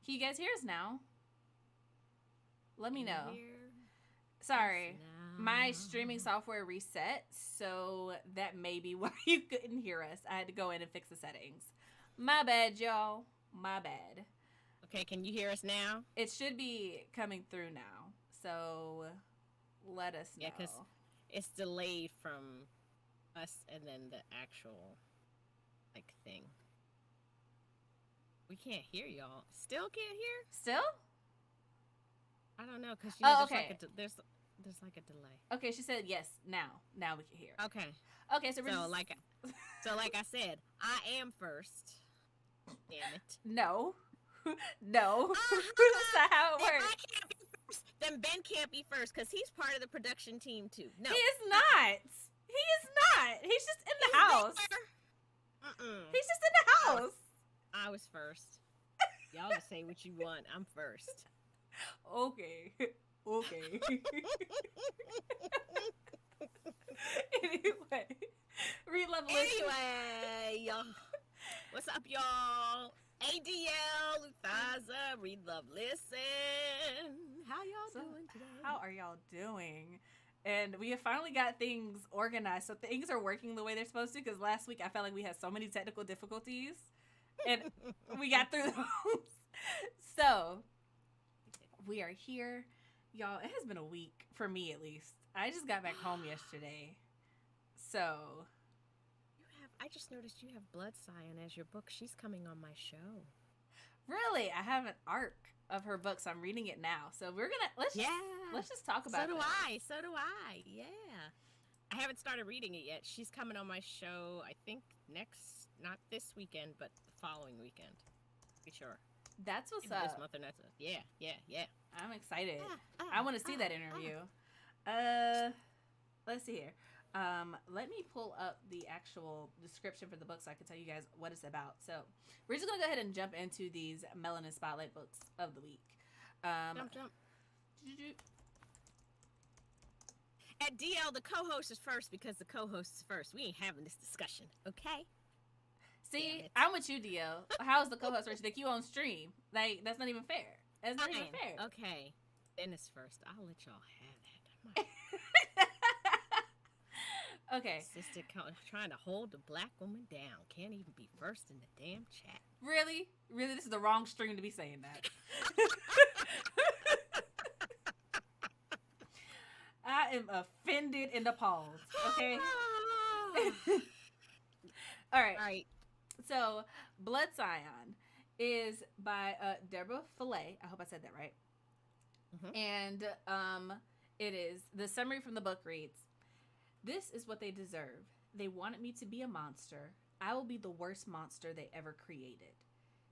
Can you guys hear us now? Let me Can you know. hear Sorry. My streaming now? software reset, so that may be why you couldn't hear us. I had to go in and fix the settings. My bad, y'all. My bad. Okay, can you hear us now? It should be coming through now. So let us Yeah, because know. it's delayed from us and then the actual like thing. We can't hear y'all. Still can't hear? Still? I don't know, because Oh, there's like okay. there's like a delay. Okay, she said yes. Now. Now we can hear. Okay, Okay, so we're so just. like I said, I am first. Damn it. No. No. That's Uh-huh. not how it If I works. can't be first, then Ben can't be first because he's part of the production team too. He No. is Uh-uh. not. He is not. He's just in the He's house. there. Uh-uh. He's just in the I was house. I was first. Y'all just say what you want. I'm first. Okay. Okay. Anyway, read love listen. Anyway, what's up, y'all? ADL, Luthaza, Read Love Listen. How y'all So, doing how today? are y'all doing? And we have finally got things organized. So things are working the way they're supposed to because last week I felt like we had so many technical difficulties and we got through those. So we are here. Y'all, it has been a week for me at least. I just got back home yesterday. So, I just noticed you have Blood Scion as your book. She's coming on my show. really, I have an arc of her book, so I'm reading it now. So we're gonna Yeah. let's just talk So about do this. I. So do I. Yeah. I haven't started reading it yet. She's coming on my show, I think next, not this weekend, but the following weekend. Be sure. That's what's Either this up. month or next. Yeah, yeah, yeah. I'm excited. Ah, I ah, want to see ah, that ah. interview. Let's see here. Let me pull up the actual description for the book so I can tell you guys what it's about. So we're just gonna go ahead and jump into these Melanin Spotlight books of the week. Um, Jump, jump. At DL, the co-host is first because the co-host is first. We ain't having this discussion, okay? Damn see, it. I'm with you, Dio. How's the co-host first? Like you on stream? Like that's not even fair. That's not even Fine. fair. Okay. Ben is first. I'll let y'all have that. My Okay. sister trying to hold the black woman down. Can't even be first in the damn chat. Really? Really? This is the wrong stream to be saying that. I am offended and appalled. Okay? All right. All right. So, Blood Scion is by Deborah Fillet. I hope I said that right. Mm-hmm. And it is the summary from the book reads, "This is what they deserve. They wanted me to be a monster. I will be the worst monster they ever created.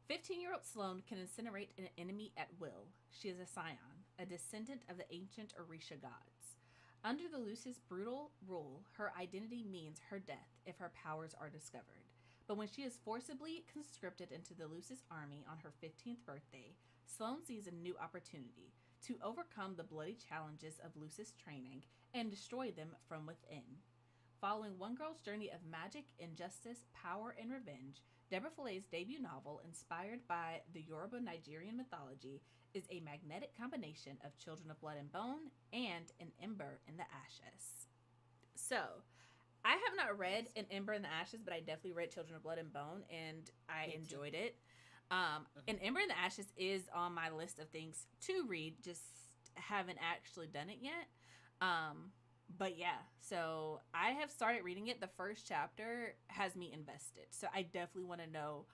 15-year-old Sloane can incinerate an enemy at will. She is a scion, a descendant of the ancient Orisha gods. Under the Lucis' brutal rule, her identity means her death if her powers are discovered. But when she is forcibly conscripted into the Lucis army on her 15th birthday, Sloane sees a new opportunity to overcome the bloody challenges of Lucis training and destroy them from within. Following one girl's journey of magic, injustice, power, and revenge, Deborah Fillet's debut novel, inspired by the Yoruba Nigerian mythology, is a magnetic combination of Children of Blood and Bone and An Ember in the Ashes." So, I have not read Yes. An Ember in the Ashes, but I definitely read Children of Blood and Bone, and I Me too. enjoyed it. Mm-hmm. An Ember in the Ashes is on my list of things to read, just haven't actually done it yet. Um, but yeah, so I have started reading it. The first chapter has me invested, so I definitely want to know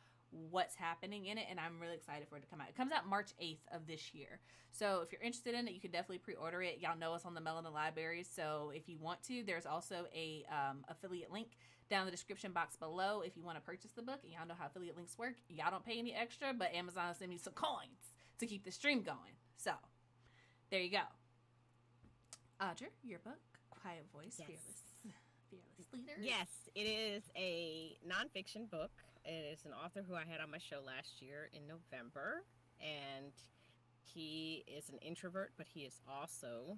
what's happening in it, and I'm really excited for it to come out. It comes out March 8th of this year. So if you're interested in it, you can definitely pre-order it. Y'all know us on the Melanin Library, so if you want to, there's also a affiliate link down in the description box below if you want to purchase the book. And y'all know how affiliate links work. Y'all don't pay any extra, but Amazon send me some coins to keep the stream going. So there you go. Audra, your book, Quiet Voice, Yes. Fearless Leader. Yes, it is a nonfiction book. It is an author who I had on my show last year in November, and he is an introvert, but he is also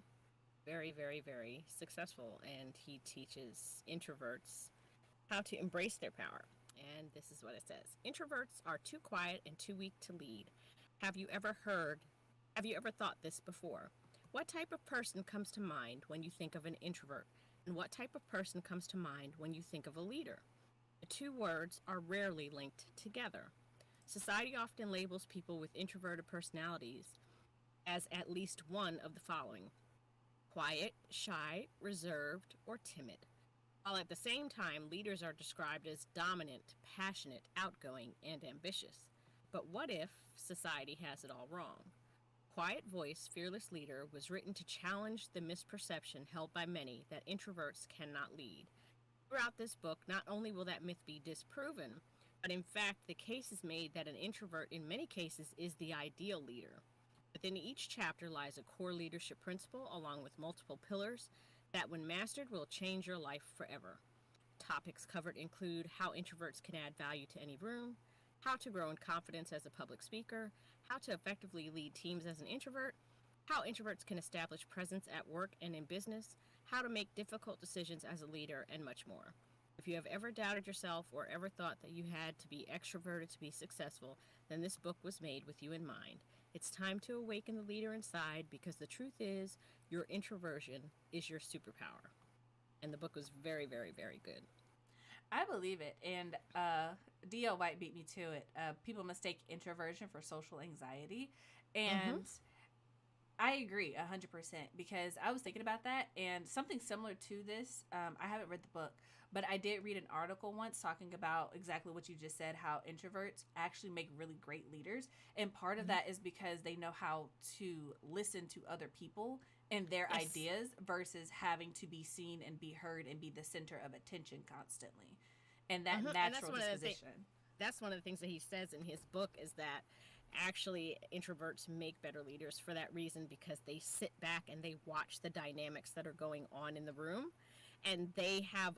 very, very, very successful, and he teaches introverts how to embrace their power. And this is what it says: introverts are too quiet and too weak to lead. Have you ever heard, have you ever thought this before? What type of person comes to mind when you think of an introvert? And what type of person comes to mind when you think of a leader? The two words are rarely linked together. Society often labels people with introverted personalities as at least one of the following: quiet, shy, reserved, or timid. While at the same time, leaders are described as dominant, passionate, outgoing, and ambitious. But what if society has it all wrong? Quiet Voice, Fearless Leader was written to challenge the misperception held by many that introverts cannot lead. Throughout this book, not only will that myth be disproven, but in fact, the case is made that an introvert in many cases is the ideal leader. Within each chapter lies a core leadership principle along with multiple pillars that, when mastered, will change your life forever. Topics covered include how introverts can add value to any room, how to grow in confidence as a public speaker, how to effectively lead teams as an introvert, how introverts can establish presence at work and in business, how to make difficult decisions as a leader, and much more. If you have ever doubted yourself or ever thought that you had to be extroverted to be successful, then this book was made with you in mind. It's time to awaken the leader inside, because the truth is, your introversion is your superpower. And the book was very, very, very good. I believe it. And D.L. White beat me to it. People mistake introversion for social anxiety. And I agree 100%, because I was thinking about that, and something similar to this. I haven't read the book, but I did read an article once talking about exactly what you just said, how introverts actually make really great leaders. And part of that is because they know how to listen to other people and their ideas versus having to be seen and be heard and be the center of attention constantly. And that natural disposition. That's one of the things that he says in his book, is that actually introverts make better leaders for that reason, because they sit back and they watch the dynamics that are going on in the room, and they have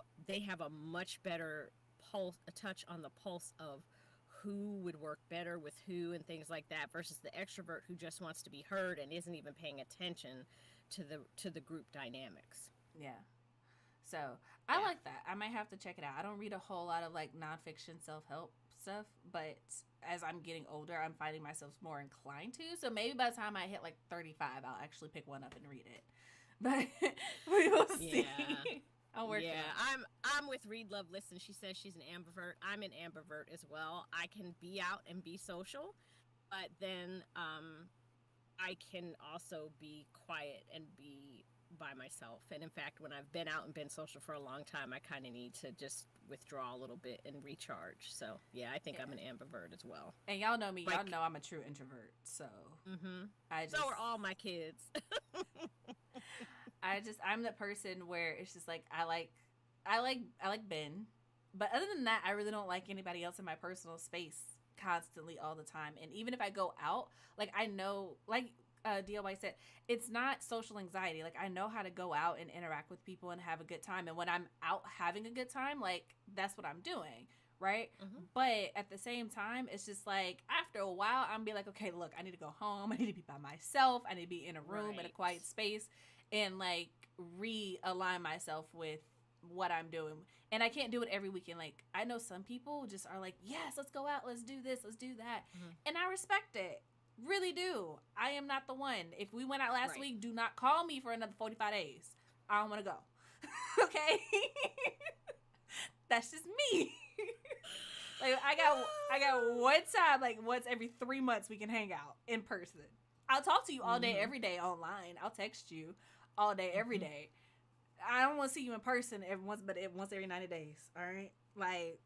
a much better a touch on the pulse of who would work better with who and things like that, versus the extrovert who just wants to be heard and isn't even paying attention to the group dynamics. Yeah. So I like that. I might have to check it out. I don't read a whole lot of like nonfiction self-help stuff, but as I'm getting older, I'm finding myself more inclined to. So maybe by the time I hit like 35, I'll actually pick one up and read it. But we will see. Yeah. I'll work it out. I'm with Read, Love, Listen. She says she's an ambivert. I'm an ambivert as well. I can be out and be social, but then I can also be quiet and be by myself. And in fact, when I've been out and been social for a long time, I kind of need to just withdraw a little bit and recharge. So yeah, I think I'm an ambivert as well. And y'all know me. Y'all know I'm a true introvert. So so are all my kids. I'm the person where it's just like I like Ben, but other than that, I really don't like anybody else in my personal space constantly all the time. And even if I go out, like I know, like DLY said, it's not social anxiety. Like I know how to go out and interact with people and have a good time. And when I'm out having a good time, like that's what I'm doing. Right. But at the same time, it's just like after a while, I'm be like, okay, look, I need to go home. I need to be by myself. I need to be in a room in a quiet space and like realign myself with what I'm doing. And I can't do it every weekend. Like I know some people just are like, yes, let's go out. Let's do this. Let's do that. And I respect it. Really do. I am not the one. If we went out last week, do not call me for another 45 days. I don't want to go. Okay? That's just me. Like I got one time, like once every 3 months we can hang out in person. I'll talk to you all day, every day online. I'll text you all day, every day. I don't want to see you in person once every 90 days. All right? Like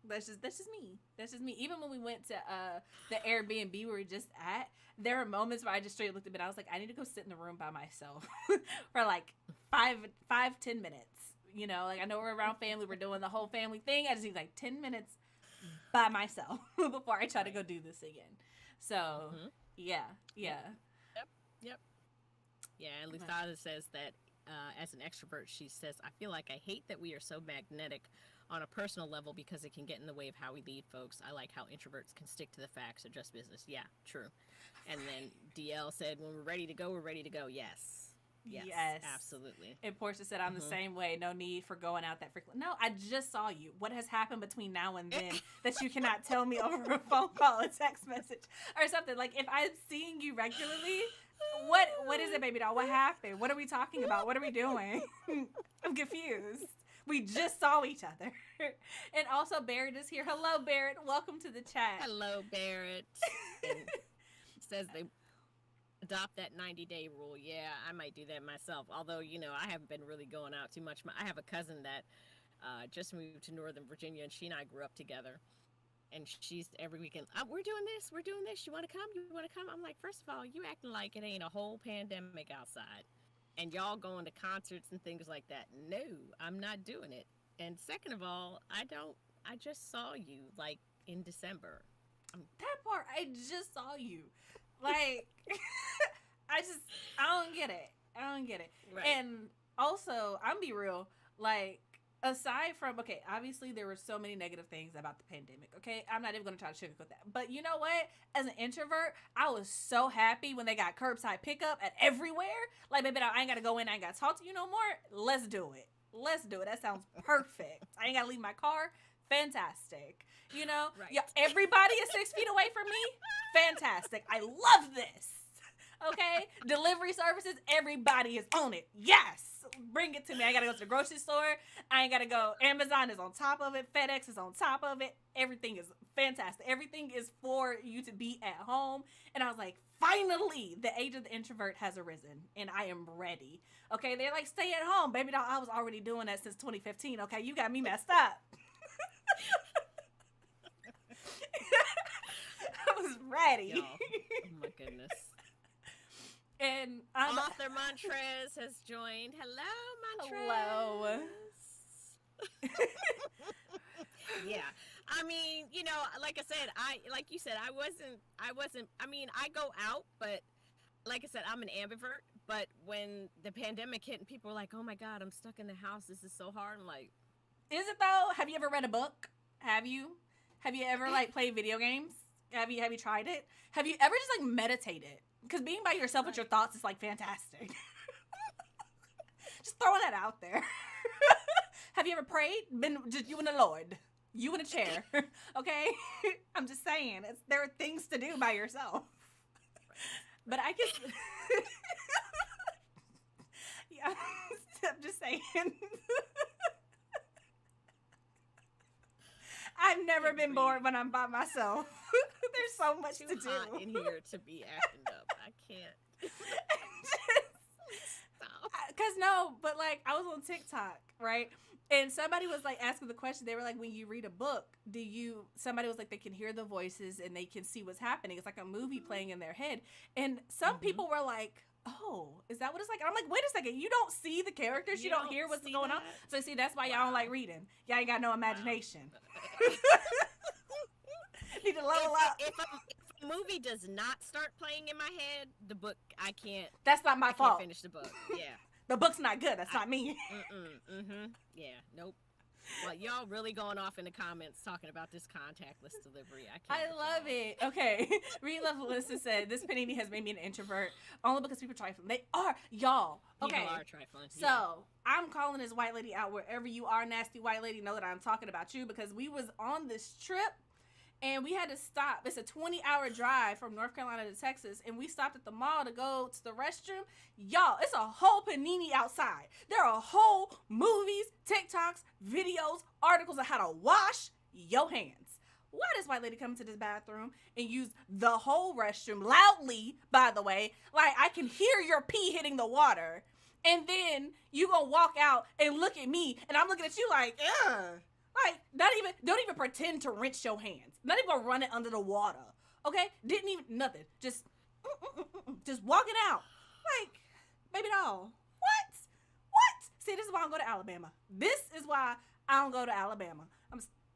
that's just me. That's just me. Even when we went to the Airbnb we were just at, there were moments where I just straight looked at it and I was like, I need to go sit in the room by myself for like 5-10 minutes. You know, like I know we're around family, we're doing the whole family thing. I just need like 10 minutes by myself before I try to go do this again. So yeah. Yep. Yeah, and Lufada says that as an extrovert, she says, I feel like I hate that we are so magnetic on a personal level because it can get in the way of how we lead folks. I like how introverts can stick to the facts or just business. Yeah, true. And then DL said, when we're ready to go, we're ready to go. Yes. Yes. Absolutely. And Portia said, I'm the same way. No need for going out that frequently. No, I just saw you. What has happened between now and then that you cannot tell me over a phone call, a text message, or something? Like, if I'm seeing you regularly, what is it, baby doll? What happened? What are we talking about? What are we doing? I'm confused. We just saw each other. And also, Barrett is here. Hello, Barrett. Welcome to the chat. Hello, Barrett. And says they adopt that 90-day rule. Yeah, I might do that myself. Although, I haven't been really going out too much. I have a cousin that just moved to Northern Virginia, and she and I grew up together. And she's every weekend, we're doing this. You want to come? I'm like, first of all, you acting like it ain't a whole pandemic outside. And y'all going to concerts and things like that. No, I'm not doing it. And second of all, I just saw you, like, in December. That part, I just saw you. Like, I don't get it. Right. And also, I'm be real, like, aside from, okay, obviously there were so many negative things about the pandemic, okay? I'm not even going to try to sugarcoat that. But you know what? As an introvert, I was so happy when they got curbside pickup at everywhere. Like, baby, I ain't got to go in, I ain't got to talk to you no more. Let's do it. That sounds perfect. I ain't got to leave my car. Fantastic. Right. Yeah, everybody is 6 feet away from me. Fantastic. I love this. Okay? Delivery services, everybody is on it. Yes. Bring it to me. I got to go to the grocery store. I ain't got to go. Amazon is on top of it. FedEx is on top of it. Everything is fantastic. Everything is for you to be at home. And I was like, finally, the age of the introvert has arisen. And I am ready. Okay? They're like, stay at home. Baby doll, I was already doing that since 2015. Okay? You got me messed up. I was ready. Y'all. Oh my goodness. And Author Montrez has joined. Hello, Montrez. Hello. Yeah. I mean, like I said, I go out, but like I said, I'm an ambivert. But when the pandemic hit and people were like, oh my God, I'm stuck in the house. This is so hard. I'm like, is it though? Have you ever read a book? Have you ever like played video games? Have you tried it? Have you ever just like meditated? Because being by yourself with your thoughts is like fantastic. Just throwing that out there. Have you ever prayed? Been just you and the Lord. You in a chair. Okay? I'm just saying. There are things to do by yourself. But I guess... Yeah, I'm just saying. I've never been bored when I'm by myself. There's so much to do. Too hot in here to be acting up. I can't. Because no, but like I was on TikTok, right? And somebody was like asking the question. They were like, when you read a book, somebody was like, they can hear the voices and they can see what's happening. It's like a movie playing in their head. And some people were like, oh, is that what it's like? And I'm like, wait a second. You don't see the characters. You don't hear what's going on. So see, that's why y'all don't like reading. Y'all ain't got no imagination. Need to level up. If a movie does not start playing in my head, the book, I can't. That's not my fault. I can't finish the book. Yeah. The book's not good. That's not me. Yeah. Nope. Well, y'all really going off in the comments talking about this contactless delivery. I love it. Okay. Reed Love Melissa said, this panini has made me an introvert only because people trifling. They are. Y'all. Okay. People are trifling. So, I'm calling this white lady out wherever you are, nasty white lady. Know that I'm talking about you because we was on this trip and we had to stop. It's a 20-hour drive from North Carolina to Texas, and we stopped at the mall to go to the restroom. Y'all, it's a whole panini outside. There are whole movies, TikToks, videos, articles on how to wash your hands. Why does white lady come into this bathroom and use the whole restroom loudly, by the way? Like, I can hear your pee hitting the water. And then you gonna walk out and look at me, and I'm looking at you like, ugh. Like, don't even pretend to rinse your hands. Not even gonna run it under the water. Okay? Didn't even, nothing. Just walking out. Like, baby doll. What? See, this is why I don't go to Alabama. This is why I don't go to Alabama.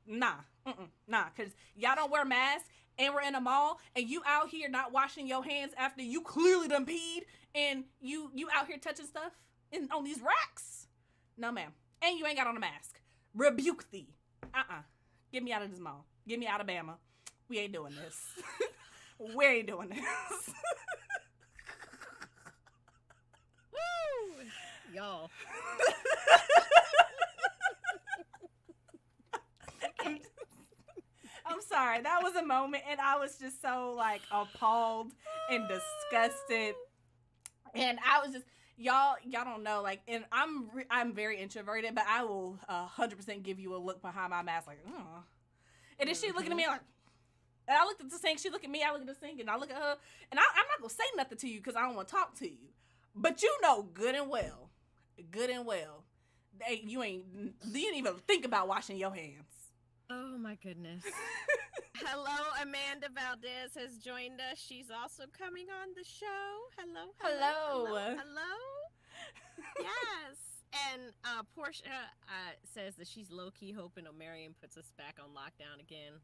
Nah. Because y'all don't wear masks, and we're in a mall, and you out here not washing your hands after you clearly done peed, and you out here touching stuff on these racks. No, ma'am. And you ain't got on a mask. Rebuke thee. Get me out of this mall. Get me out of Bama. We ain't doing this. We ain't doing this. Woo! y'all. I'm sorry. That was a moment, and I was just so, like, appalled and disgusted. And I was just, y'all don't know, like, and I'm very introverted, but I will 100% give you a look behind my mask, like, oh. And then she looking at me like, and I looked at the sink, she looked at me, I look at the sink, and I look at her, and I'm not going to say nothing to you because I don't want to talk to you. But you know good and well, you didn't even think about washing your hands. Oh my goodness. Hello, Amanda Valdez has joined us. She's also coming on the show. Hello. Yes. And Portia says that she's low-key hoping Omarion puts us back on lockdown again.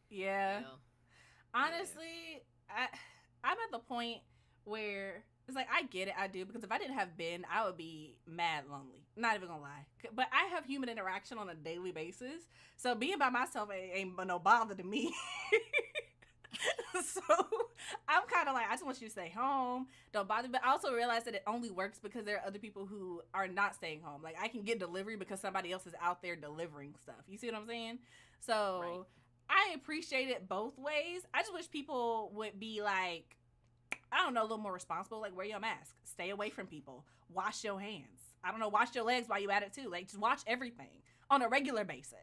Yeah. Honestly, I'm at the point where it's like, I get it, I do, because if I didn't have Ben, I would be mad lonely. Not even gonna lie. But I have human interaction on a daily basis, so being by myself ain't no bother to me. So I'm kind of like, I just want you to stay home, don't bother me. But I also realize that it only works because there are other people who are not staying home. Like, I can get delivery because somebody else is out there delivering stuff. You see what I'm saying? So right. I appreciate it both ways. I just wish people would be like, I don't know, a little more responsible. Like, wear your mask, stay away from people, wash your hands. I don't know, wash your legs while you at it too. Like, just watch everything on a regular basis.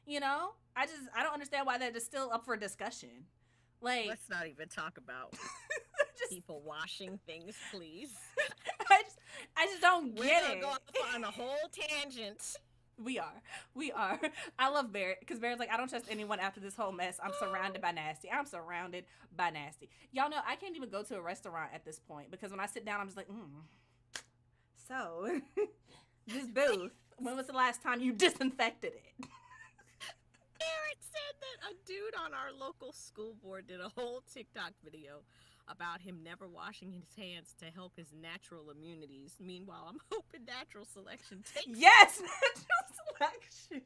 You know, I don't understand why that is still up for discussion. Like, let's not even talk about people washing things, please. I just don't get it. We're going on a whole tangent. We are. I love Barrett because Barrett's like, I don't trust anyone after this whole mess. I'm surrounded by nasty. Y'all know I can't even go to a restaurant at this point because when I sit down, I'm just like, So, this booth, when was the last time you disinfected it? Barrett said that a dude on our local school board did a whole TikTok video about him never washing his hands to help his natural immunities. Meanwhile, I'm hoping natural selection takes Yes, natural selection.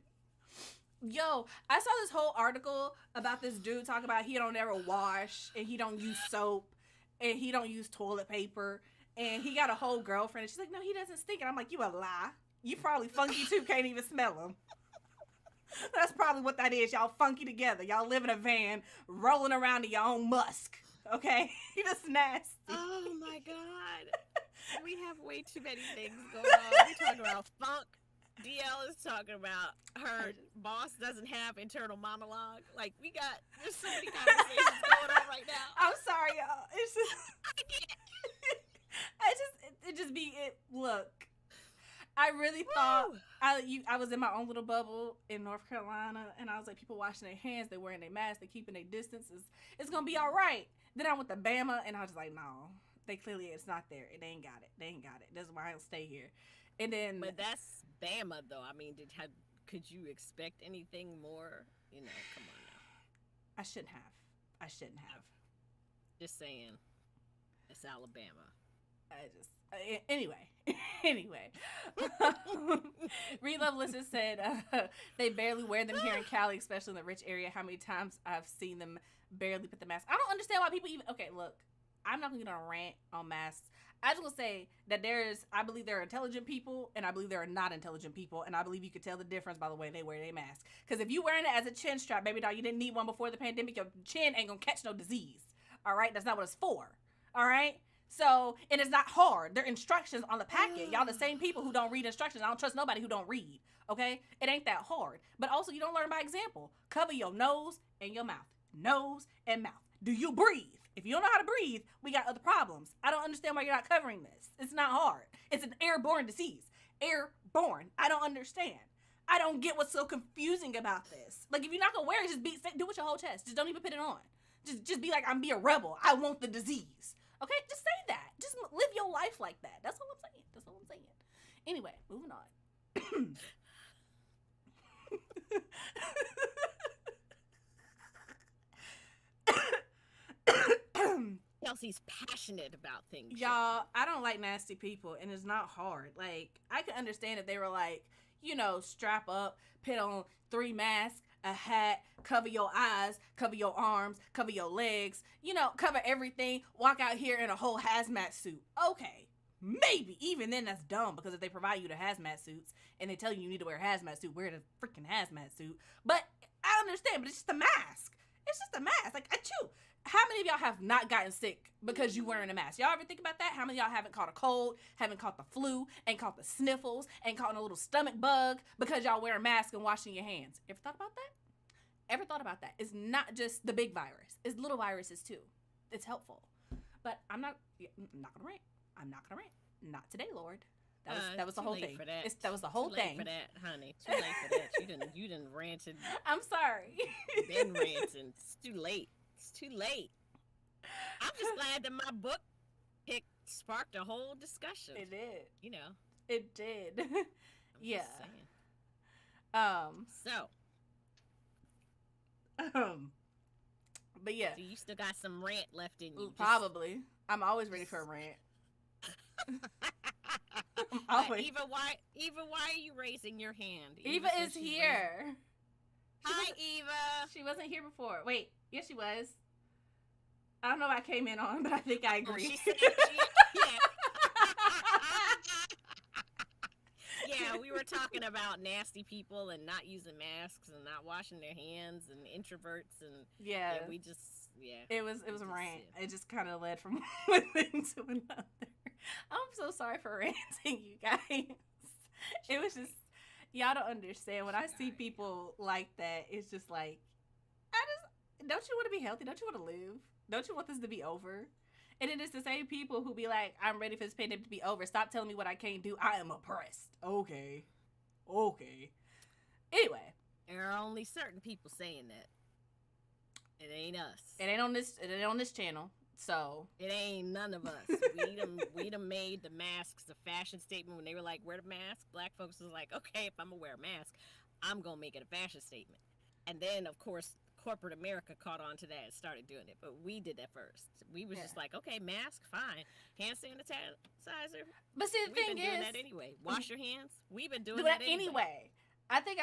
Yo, I saw this whole article about this dude talking about he don't ever wash and he don't use soap and he don't use toilet paper and he got a whole girlfriend and she's like, no, he doesn't stink. And I'm like, you a lie. You probably funky too, can't even smell him. That's probably what that is. Y'all funky together. Y'all live in a van, rolling around in your own musk. Okay? He just nasty. Oh my God. We have way too many things going on. We're talking about funk. DL is talking about her boss doesn't have internal monologue. Like, there's so many conversations going on right now. I'm sorry, y'all. It's just, look. I really thought I was in my own little bubble in North Carolina, and I was like, people washing their hands, they're wearing their masks, they're keeping their distances. It's gonna be all right. Then I went to Bama, and I was just like, no, it's not there. They ain't got it. That's why I don't stay here. And then, but that's Bama, though. I mean, could you expect anything more? You know, come on now. I shouldn't have. Just saying, it's Alabama. Anyway. Reed Loveless said they barely wear them here in Cali, especially in the rich area. How many times I've seen them barely put the mask. I don't understand why people even. Okay, look, I'm not gonna get on a rant on masks. I just gonna say that I believe there are intelligent people and I believe there are not intelligent people, and I believe you could tell the difference by the way they wear their mask. Because if you wearing it as a chin strap, baby doll, you didn't need one before the pandemic. Your chin ain't gonna catch no disease. All right, that's not what it's for. All right. So, and it's not hard. There are instructions on the packet. Y'all the same people who don't read instructions. I don't trust nobody who don't read, okay? It ain't that hard. But also, you don't learn by example. Cover your nose and your mouth. Nose and mouth. Do you breathe? If you don't know how to breathe, we got other problems. I don't understand why you're not covering this. It's not hard. It's an airborne disease. Airborne. I don't understand. I don't get what's so confusing about this. Like, if you're not going to wear it, just do it with your whole chest. Just don't even put it on. Just be like, I'm be a rebel. I want the disease. Okay, just say that. Just live your life like that. That's all I'm saying. Anyway, moving on. Kelsey's passionate about things. Y'all, I don't like nasty people, and it's not hard. Like, I could understand if they were like, strap up, put on 3 masks, a hat, cover your eyes, cover your arms, cover your legs, cover everything, walk out here in a whole hazmat suit. Okay, Maybe. Even then, that's dumb, because if they provide you the hazmat suits and they tell you need to wear a hazmat suit, wear the freaking hazmat suit. But I understand, but it's just a mask. It's just a mask. Like, achoo. How many of y'all have not gotten sick because you wearing a mask? Y'all ever think about that? How many of y'all haven't caught a cold, haven't caught the flu, ain't caught the sniffles, ain't caught a little stomach bug because y'all wear a mask and washing your hands? Ever thought about that? Ever thought about that? It's not just the big virus. It's little viruses too. It's helpful. But I'm not gonna rant. I'm not gonna rant. Not today, Lord. That was the whole thing. That was the whole thing. Too late for that, honey. Too late for that. You didn't ranted. I'm sorry. Been ranting. It's too late. It's too late. I'm just glad that my book pick sparked a whole discussion. It did. You know. It did. Yeah. So. But yeah. So you still got some rant left in you. Probably. I'm always ready for a rant. Always. Eva, why are you raising your hand? Eva is here. Hi, Eva. She wasn't here before. Wait, yes, she was. I don't know what I came in on, but I think I agree. Yeah, we were talking about nasty people and not using masks and not washing their hands and introverts and we just It was a rant. It just kind of led from one thing to another. I'm so sorry for ranting, you guys. It was just, y'all don't understand. When I see people like that, it's just like, don't you want to be healthy? Don't you want to live? Don't you want this to be over? And it is the same people who be like, I'm ready for this pandemic to be over. Stop telling me what I can't do. I am oppressed. Okay. Anyway. There are only certain people saying that. It ain't us. It ain't on this channel. So it ain't none of us. we done made the masks a fashion statement. When they were like, wear the mask, black folks was like, okay, if I'm gonna wear a mask, I'm gonna make it a fashion statement. And then of course corporate America caught on to that and started doing it. But we did that first. We was just like, okay, mask, fine. Hand sanitizer. But see, the thing is, doing that anyway. Wash your hands. We've been doing that anyway. I think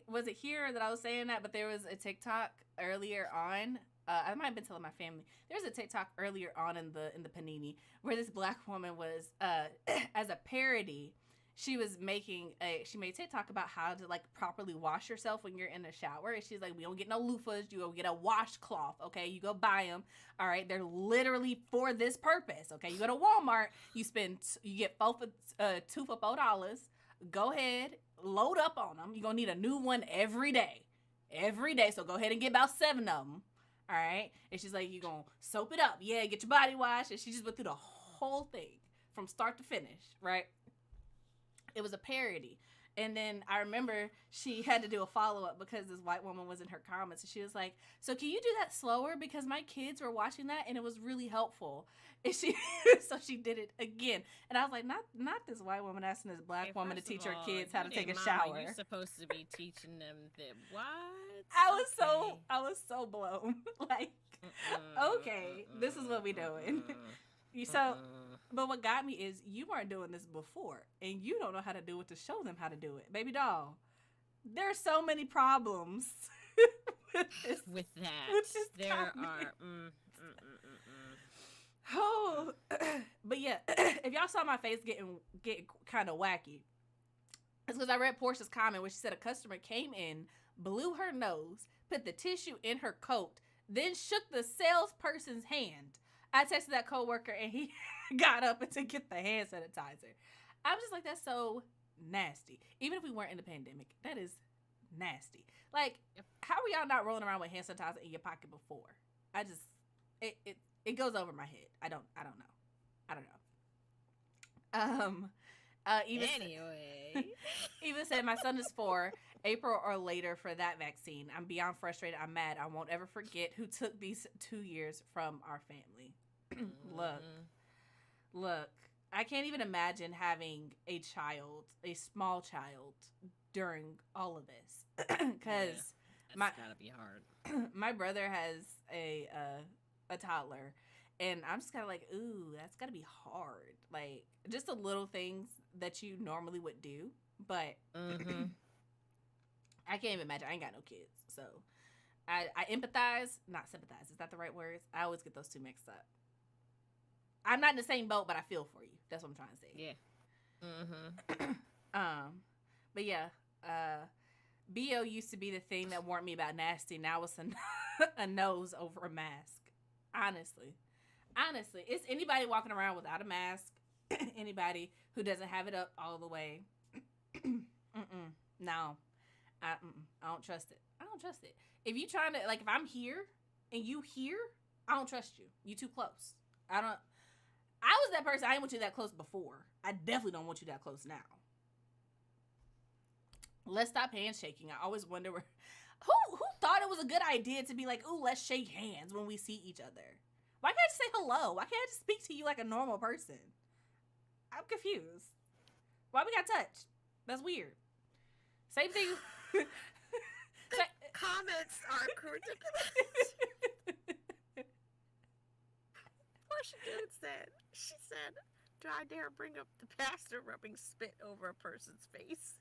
was it here that I was saying that, but there was a TikTok earlier on. I might have been telling my family. There was a TikTok earlier on in the panini where this black woman was as a parody. She made TikTok about how to like properly wash yourself when you're in the shower. And she's like, we don't get no loofahs. You go get a washcloth. Okay. You go buy them. All right. They're literally for this purpose. Okay. You go to Walmart, you get two for $4. Go ahead, load up on them. You're going to need a new one every day. So go ahead and get about 7 of them. All right. And she's like, you're going to soap it up. Yeah. Get your body washed. And she just went through the whole thing from start to finish. Right. It was a parody. And then I remember she had to do a follow-up because this white woman was in her comments. And she was like, so can you do that slower? Because my kids were watching that and it was really helpful. And so she did it again. And I was like, not this white woman asking this black woman to teach her kids how to take a shower. You're supposed to be teaching them that what? I was so blown. Like, okay, this is what we doing. So, but what got me is you weren't doing this before, and you don't know how to do it to show them how to do it. Baby doll, there's so many problems with that. There are. Oh, but yeah, if y'all saw my face get kind of wacky, it's because I read Portia's comment where she said a customer came in, blew her nose, put the tissue in her coat, then shook the salesperson's hand. I texted that coworker and he got up and to get the hand sanitizer. I'm just like, that's so nasty. Even if we weren't in the pandemic, that is nasty. Like, how are y'all not rolling around with hand sanitizer in your pocket before? It goes over my head. I don't know. Anyway. Eva said, my son is 4, April or later for that vaccine. I'm beyond frustrated. I'm mad. I won't ever forget who took these 2 years from our family. Look, I can't even imagine having a small child during all of this. Because that's gotta be hard. My brother has a toddler. And I'm just kind of like, ooh, that's got to be hard. Like, just the little things that you normally would do. But I can't even imagine. I ain't got no kids. So I empathize, not sympathize. Is that the right words? I always get those two mixed up. I'm not in the same boat, but I feel for you. That's what I'm trying to say. Yeah. But yeah, BO used to be the thing that warned me about nasty. Now it's a nose over a mask. Honestly, it's anybody walking around without a mask. Anybody who doesn't have it up all the way. No, I don't trust it. I don't trust it. If you trying to, like, if I'm here and you here, I don't trust you. You too close. I was that person. I didn't want you that close before. I definitely don't want you that close now. Let's stop handshaking. I always wonder who thought it was a good idea to be like, ooh, let's shake hands when we see each other. Why can't I just say hello? Why can't I just speak to you like a normal person? I'm confused. Why we got touched? That's weird. Same thing. Comments are ridiculous. Portia Dude she said, do I dare bring up the pastor rubbing spit over a person's face?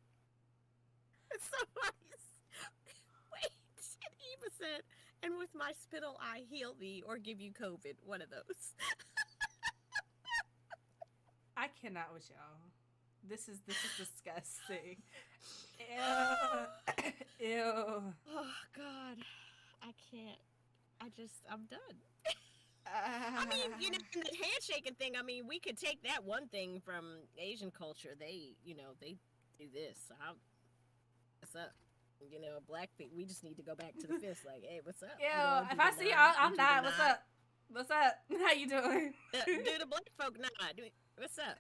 And somebody, wait, and Eva said, and with my spittle I heal thee or give you COVID, one of those. I cannot with y'all. This is disgusting. Ew. Ew. Oh God, I can't. I'm done. I mean, in the handshaking thing, I mean, we could take that one thing from Asian culture. They do this. What's up? Black people, we just need to go back to the fist. Like, hey, what's up? Yo, if I see you, I'm not. What's up? What's up? How you doing? Do the black folk nod. What's up?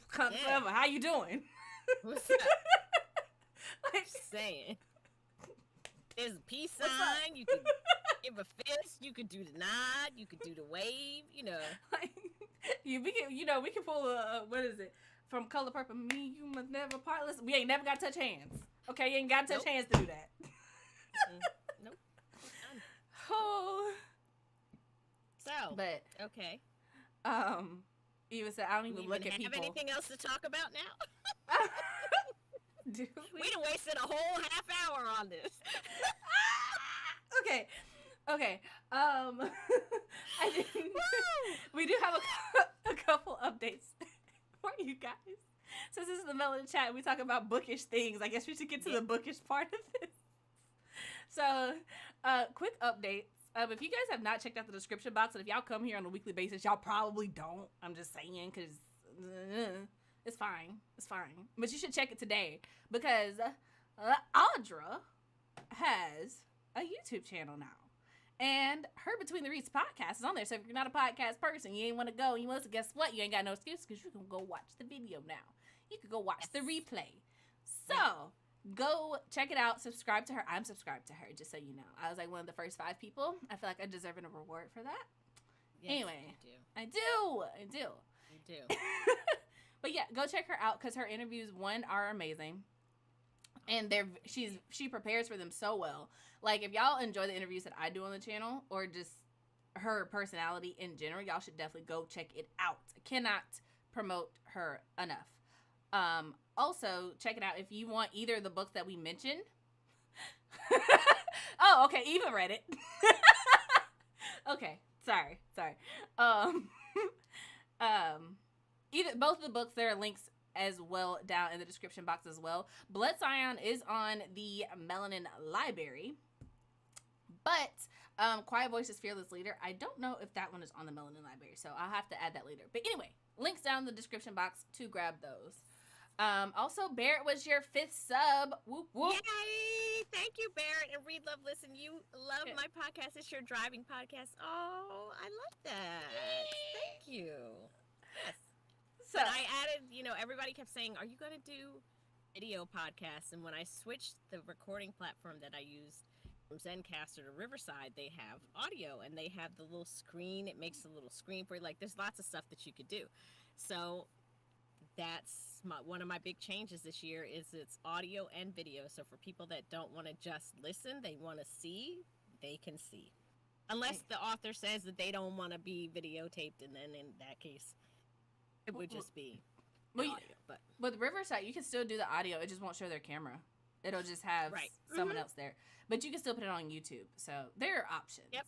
Clever. How you doing? What's up? Like, saying. There's a peace sign. You can give a fist. You could do the nod. You could do the wave. Like, we can pull a what is it from Color Purple? Me, you must never part. Listen, we ain't never got to touch hands. Okay, you ain't got to touch hands to do that. Nope. Oh. So. But okay. Eva said, I don't even look at people. Have anything else to talk about now? Do we? We'd have wasted a whole half hour on this. Okay. We do have a couple updates for you guys. Since this is the Melanin Chat, we talk about bookish things. I guess we should get to the bookish part of this. So, quick updates. If you guys have not checked out the description box, and if y'all come here on a weekly basis, y'all probably don't. I'm just saying, because it's fine. It's fine. But you should check it today, because Audra has a YouTube channel now. And her Between the Reads podcast is on there. So if you're not a podcast person, you ain't want to go, you want to, guess what? You ain't got no excuse, because you can go watch the video now. You can go watch the replay. So, go check it out. Subscribe to her. I'm subscribed to her, just so you know. I was like one of the first 5 people. I feel like I deserve a reward for that. Yes, anyway, I do. You do. But yeah, go check her out, because her interviews, one, are amazing. And she prepares for them so well. Like, if y'all enjoy the interviews that I do on the channel, or just her personality in general, y'all should definitely go check it out. I cannot promote her enough. Also, check it out if you want either of the books that we mentioned. Oh, okay, Eva read it. Okay, sorry. Both of the books, there are links as well down in the description box as well. Blood Scion is on the Melanin Library, but Quiet Voices Fearless Leader, I don't know if that one is on the Melanin Library, so I'll have to add that later. But anyway, links down in the description box to grab those. Also, Barrett was your 5th sub. Whoop, whoop. Yay! Thank you, Barrett and Read, Love, Listen. You love my podcast. It's your driving podcast. Oh, I love that. Yay. Thank you. Yes. So but I added, everybody kept saying, are you going to do video podcasts? And when I switched the recording platform that I used from Zencaster to Riverside, they have audio and they have the little screen. It makes a little screen for you. Like, there's lots of stuff that you could do. So that's one of my big changes this year is it's audio and video. So for people that don't want to just listen, they want to see, they can see. Unless the author says that they don't want to be videotaped, and then in that case, it would just be audio. But with Riverside, you can still do the audio. It just won't show their camera. It'll just have someone else there. But you can still put it on YouTube. So there are options. Yep.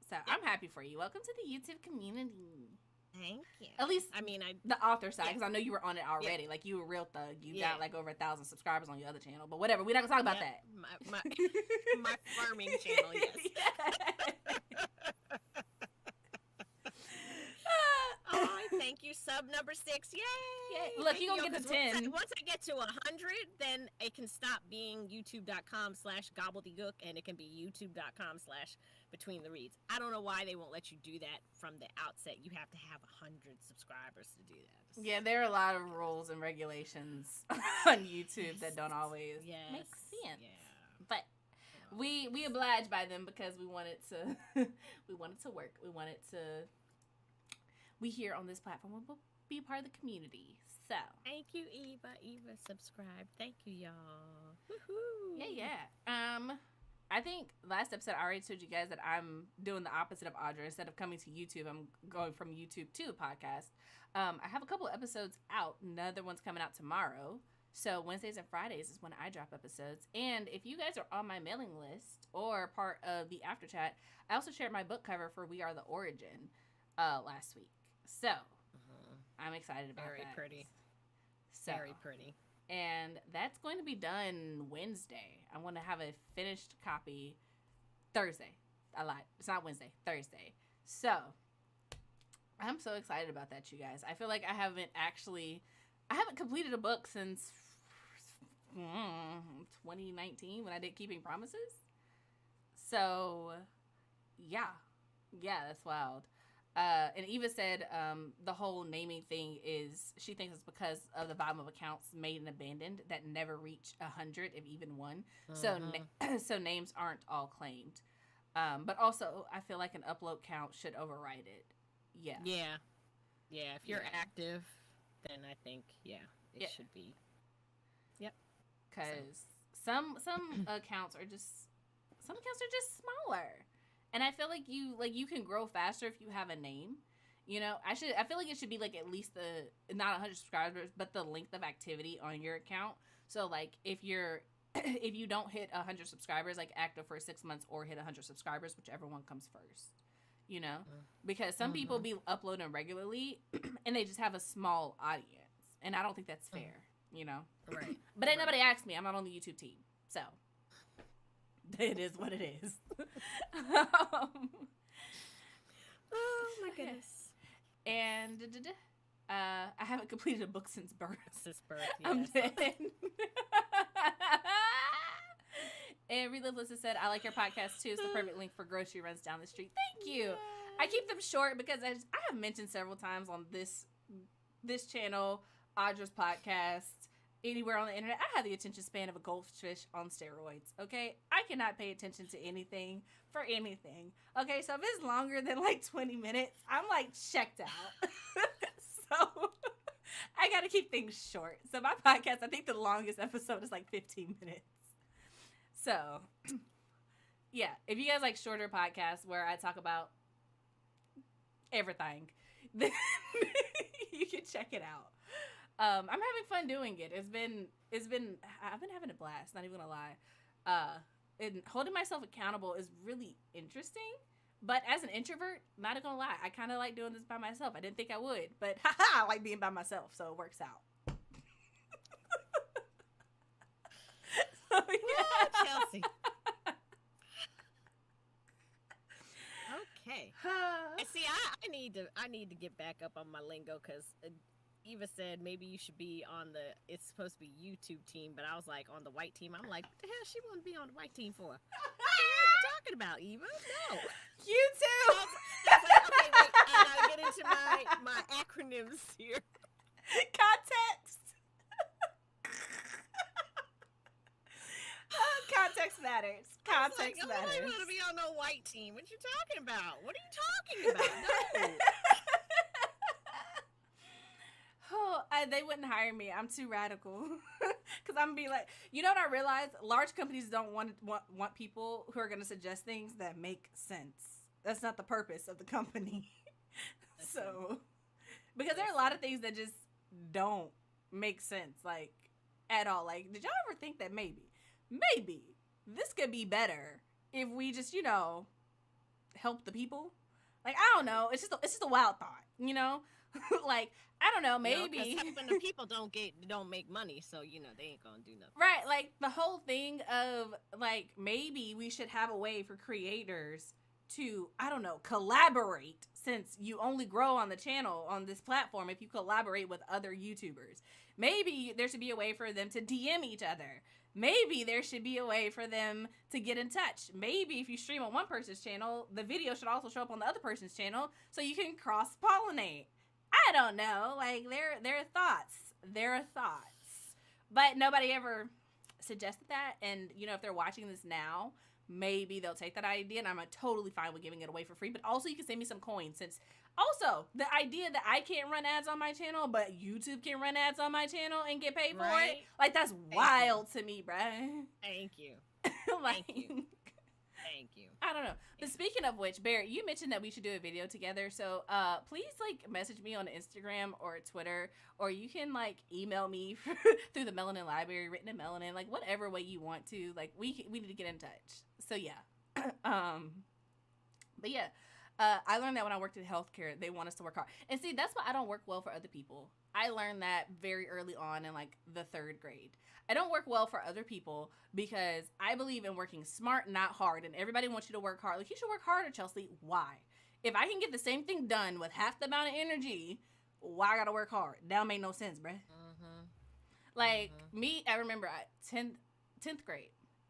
So I'm happy for you. Welcome to the YouTube community. Thank you. At least, I mean, the author side, because I know you were on it already. Like, you were a real thug. You got, like, over 1,000 subscribers on your other channel. But whatever, we're not going to talk about that. My farming channel, yes. Oh, thank you, sub number 6. Yay! Look, you're going to get to 10. Once I get to 100, then it can stop being youtube.com/gobbledygook, and it can be youtube.com/betweenthereads. I don't know why they won't let you do that from the outset. You have to have 100 subscribers to do that. Yeah, there are a lot of rules and regulations on YouTube that don't always make sense. Yeah. But we oblige by them because we want it to we want it to work. We here on this platform will be a part of the community. So thank you, Eva. Eva subscribe. Thank you, y'all. Woohoo! Yeah. I think last episode I already told you guys that I'm doing the opposite of Audra. Instead of coming to YouTube, I'm going from YouTube to a podcast. I have a couple of episodes out. Another one's coming out tomorrow. So Wednesdays and Fridays is when I drop episodes. And if you guys are on my mailing list or part of the after chat, I also shared my book cover for We Are the Origin last week. So I'm excited about that. Very pretty. So, very pretty. And that's going to be done Wednesday. I want to have a finished copy Thursday. I lied. It's not Wednesday. Thursday. So I'm so excited about that, you guys. I feel like I haven't completed a book since 2019 when I did Keeping Promises. So yeah, that's wild. And Eva said the whole naming thing is she thinks it's because of the volume of accounts made and abandoned that never reach 100, if even one. So names aren't all claimed. But also, I feel like an upload count should override it. Yeah. If you're active, then I think it should be. Yep. Because some accounts are just smaller. And I feel like you can grow faster if you have a name. You know, I feel like it should be like at least not 100 subscribers, but the length of activity on your account. So like if you don't hit 100 subscribers, like active for 6 months or hit 100 subscribers, whichever one comes first. You know, because some people be uploading regularly and they just have a small audience, and I don't think that's fair. You know, right? But ain't nobody asked me. I'm not on the YouTube team, so. It is what it is. Oh my goodness. And I haven't completed a book since birth. Yeah, I'm dead. And Relive said, I like your podcast too. It's the perfect link for grocery runs down the street. Thank you. Yay. I keep them short because I have mentioned several times on this channel, Audra's podcast, anywhere on the internet, I have the attention span of a goldfish on steroids, okay? I cannot pay attention to anything for anything, okay? So if it's longer than like 20 minutes, I'm like checked out. So I gotta keep things short. So my podcast, I think the longest episode is like 15 minutes. So yeah, if you guys like shorter podcasts where I talk about everything, then you can check it out. I'm having fun doing it. I've been having a blast, not even gonna lie. And holding myself accountable is really interesting. But as an introvert, not gonna lie, I kind of like doing this by myself. I didn't think I would, but I like being by myself, so it works out. So, yeah. Chelsea. Okay. And see, I need to get back up on my lingo because Eva said maybe you should be on it's supposed to be YouTube team, but I was like on the white team. I'm like, what the hell she want to be on the white team for? What are you talking about, Eva? No. You too. I was like, okay, wait, I gotta get into my acronyms here. Context. Context matters. Context matters. I don't want to be on no white team. What you talking about? What are you talking about? No. They wouldn't hire me. I'm too radical. Because I'm going to be like, you know what I realized? Large companies don't want people who are going to suggest things that make sense. That's not the purpose of the company. So, because there are a lot of things that just don't make sense, like, at all. Like, did y'all ever think that maybe this could be better if we just, help the people? Like, I don't know. It's just a wild thought. You know, like I don't know, maybe helping the people don't make money, so they ain't gonna do nothing. Right, like the whole thing of like maybe we should have a way for creators to, I don't know, collaborate, since you only grow on the channel on this platform if you collaborate with other YouTubers. Maybe there should be a way for them to DM each other. Maybe there should be a way for them to get in touch. Maybe if you stream on one person's channel, the video should also show up on the other person's channel so you can cross-pollinate. I don't know. Like, there are thoughts. There are thoughts. But nobody ever suggested that. And, if they're watching this now, maybe they'll take that idea, and I'm totally fine with giving it away for free. But also, you can send me some coins, since also the idea that I can't run ads on my channel, but YouTube can run ads on my channel and get paid for it, like, that's wild to me, bruh. Thank you. Like, Thank you. Thank you. I don't know. But speaking of which, Barrett, you mentioned that we should do a video together. So please, like, message me on Instagram or Twitter, or you can, like, email me through the Melanin Library, written in Melanin, like, whatever way you want to. Like, we need to get in touch. So, yeah. But, yeah. I learned that when I worked in healthcare, they want us to work hard. And see, that's why I don't work well for other people. I learned that very early on in, like, the 3rd grade. I don't work well for other people because I believe in working smart, not hard. And everybody wants you to work hard. Like, you should work harder, Chelsea. Why? If I can get the same thing done with half the amount of energy, why I gotta work hard? That don't make no sense, bruh. Mm-hmm. Like, me, I remember 10th grade.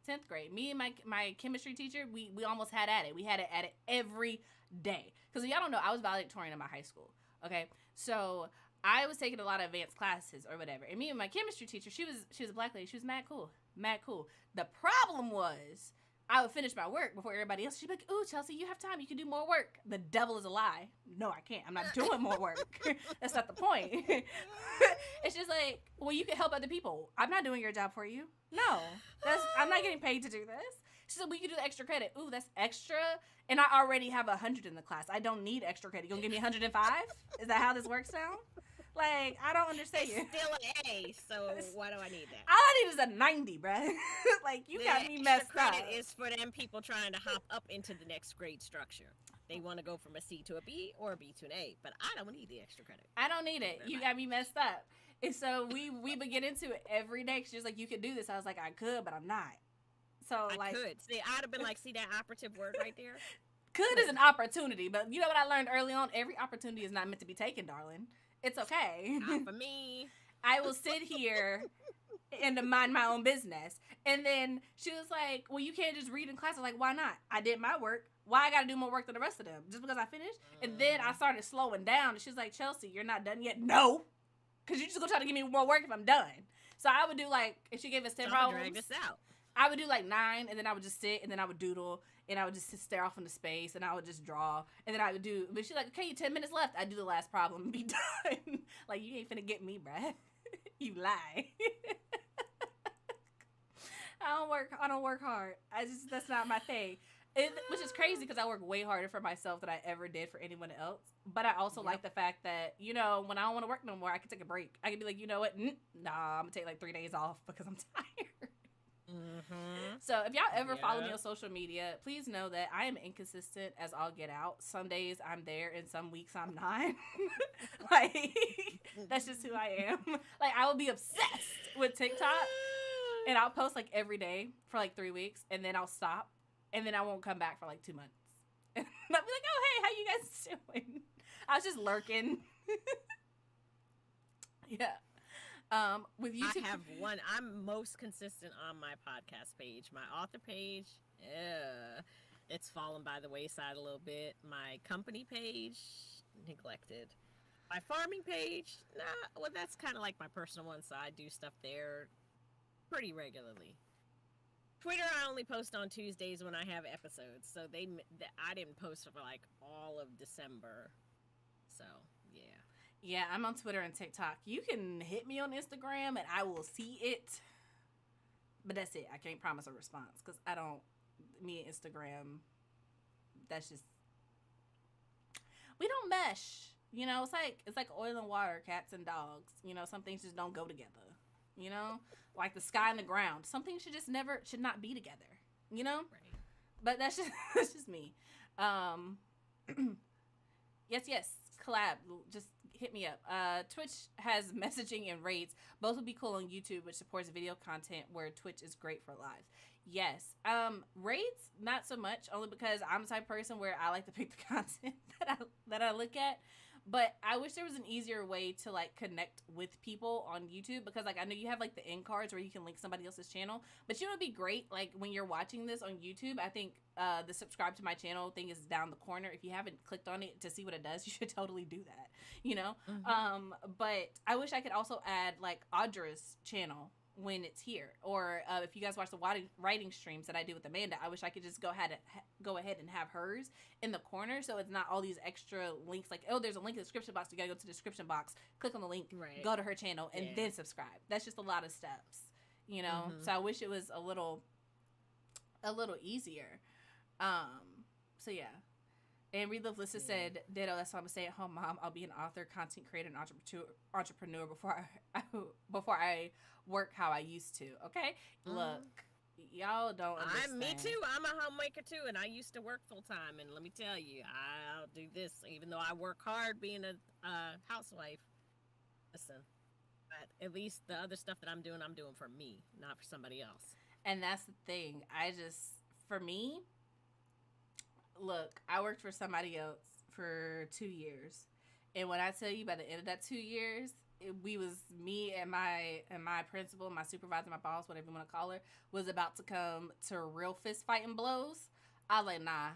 10th grade. Me and my chemistry teacher, we almost had at it. We had it at it every day. Because y'all don't know, I was valedictorian in my high school. Okay? So I was taking a lot of advanced classes or whatever. And me and my chemistry teacher, she was a black lady. She was mad cool. Mad cool. The problem was, I would finish my work before everybody else. She'd be like, ooh, Chelsea, you have time. You can do more work. The devil is a lie. No, I can't. I'm not doing more work. That's not the point. It's just like, well, you can help other people. I'm not doing your job for you. No. I'm not getting paid to do this. She said, we can do the extra credit. Ooh, that's extra. And I already have 100 in the class. I don't need extra credit. You gonna give me 105? Is that how this works now? Like, I don't understand. It's still an A, so why do I need that? All I need is a 90, bruh. Like, you got me messed up. Credit is for them people trying to hop up into the next grade structure. They want to go from a C to a B or a B to an A, but I don't need the extra credit. I don't need it. You got me messed up. And so we would get into it every day. She was like, you could do this. I was like, I could, but I'm not. So, I could. See, I'd have been like, see that operative word right there? Could is an opportunity, but you know what I learned early on? Every opportunity is not meant to be taken, darling. It's okay. Not for me. I will sit here and mind my own business. And then she was like, well, you can't just read in class. I was like, why not? I did my work. Why I got to do more work than the rest of them? Just because I finished? And then I started slowing down. And she was like, Chelsea, you're not done yet? No. Because you're just going to try to give me more work if I'm done. So I would do like, if she gave us 10 problems. Drag this out. I would do like 9, and then I would just sit, and then I would doodle, and I would just stare off into space, and I would just draw, and then I would do, but she's like, okay, you 10 minutes left. I'd do the last problem and be done. Like, you ain't finna get me, bruh. You lie. I don't work hard. That's not my thing. Which is crazy because I work way harder for myself than I ever did for anyone else. But I also like the fact that, when I don't want to work no more, I can take a break. I can be like, you know what? Nah, I'm gonna take like 3 days off because I'm tired. Mm-hmm. So if y'all ever follow me on social media, please know that I am inconsistent as all get out. Some days I'm there and some weeks I'm not. Like, that's just who I am. Like, I will be obsessed with TikTok, and I'll post like every day for like 3 weeks, and then I'll stop, and then I won't come back for like 2 months. And I'll be like, oh, hey, how you guys doing? I was just lurking. Yeah. With YouTube, I have one. I'm most consistent on my podcast page. My author page, it's fallen by the wayside a little bit. My company page, neglected. My farming page, well, that's kind of like my personal one, so I do stuff there pretty regularly. Twitter, I only post on Tuesdays when I have episodes, so I didn't post for like all of December, so yeah. Yeah, I'm on Twitter and TikTok. You can hit me on Instagram and I will see it. But that's it. I can't promise a response because me and Instagram, that's just, we don't mesh. It's like oil and water, cats and dogs. Some things just don't go together. Like the sky and the ground. Some things should not be together. Right. But that's just me. Yes. collab. Just hit me up. Twitch has messaging and raids. Both would be cool on YouTube, which supports video content, where Twitch is great for live. Yes. Raids, not so much, only because I'm the type of person where I like to pick the content that I look at. But I wish there was an easier way to, like, connect with people on YouTube, because, like, I know you have, like, the end cards where you can link somebody else's channel. But you know, it'd be great, like, when you're watching this on YouTube, I think the subscribe to my channel thing is down the corner. If you haven't clicked on it to see what it does, you should totally do that, you know? Mm-hmm. But I wish I could also add, like, Audra's channel when it's here, or if you guys watch the writing streams that I do with Amanda, I wish I could just go ahead and have hers in the corner, so it's not all these extra links, like, oh, there's a link in the description box, you gotta go to the description box, click on the link, go to her channel, and then subscribe. That's just a lot of steps, you know. So I wish it was a little easier. So yeah. And Read Live Lissa said, ditto, that's why I'm a stay-at-home mom. I'll be an author, content creator, and entrepreneur before I work how I used to. Okay? Look, y'all don't understand. Me too. I'm a homemaker too, and I used to work full-time. And let me tell you, I'll do this, even though I work hard being a housewife. Listen, but at least the other stuff that I'm doing for me, not for somebody else. And that's the thing. For me, look, I worked for somebody else for 2 years, and when I tell you, by the end of that 2 years, me and my principal, my supervisor, my boss, whatever you want to call her, was about to come to real fist fighting blows. I was like, nah,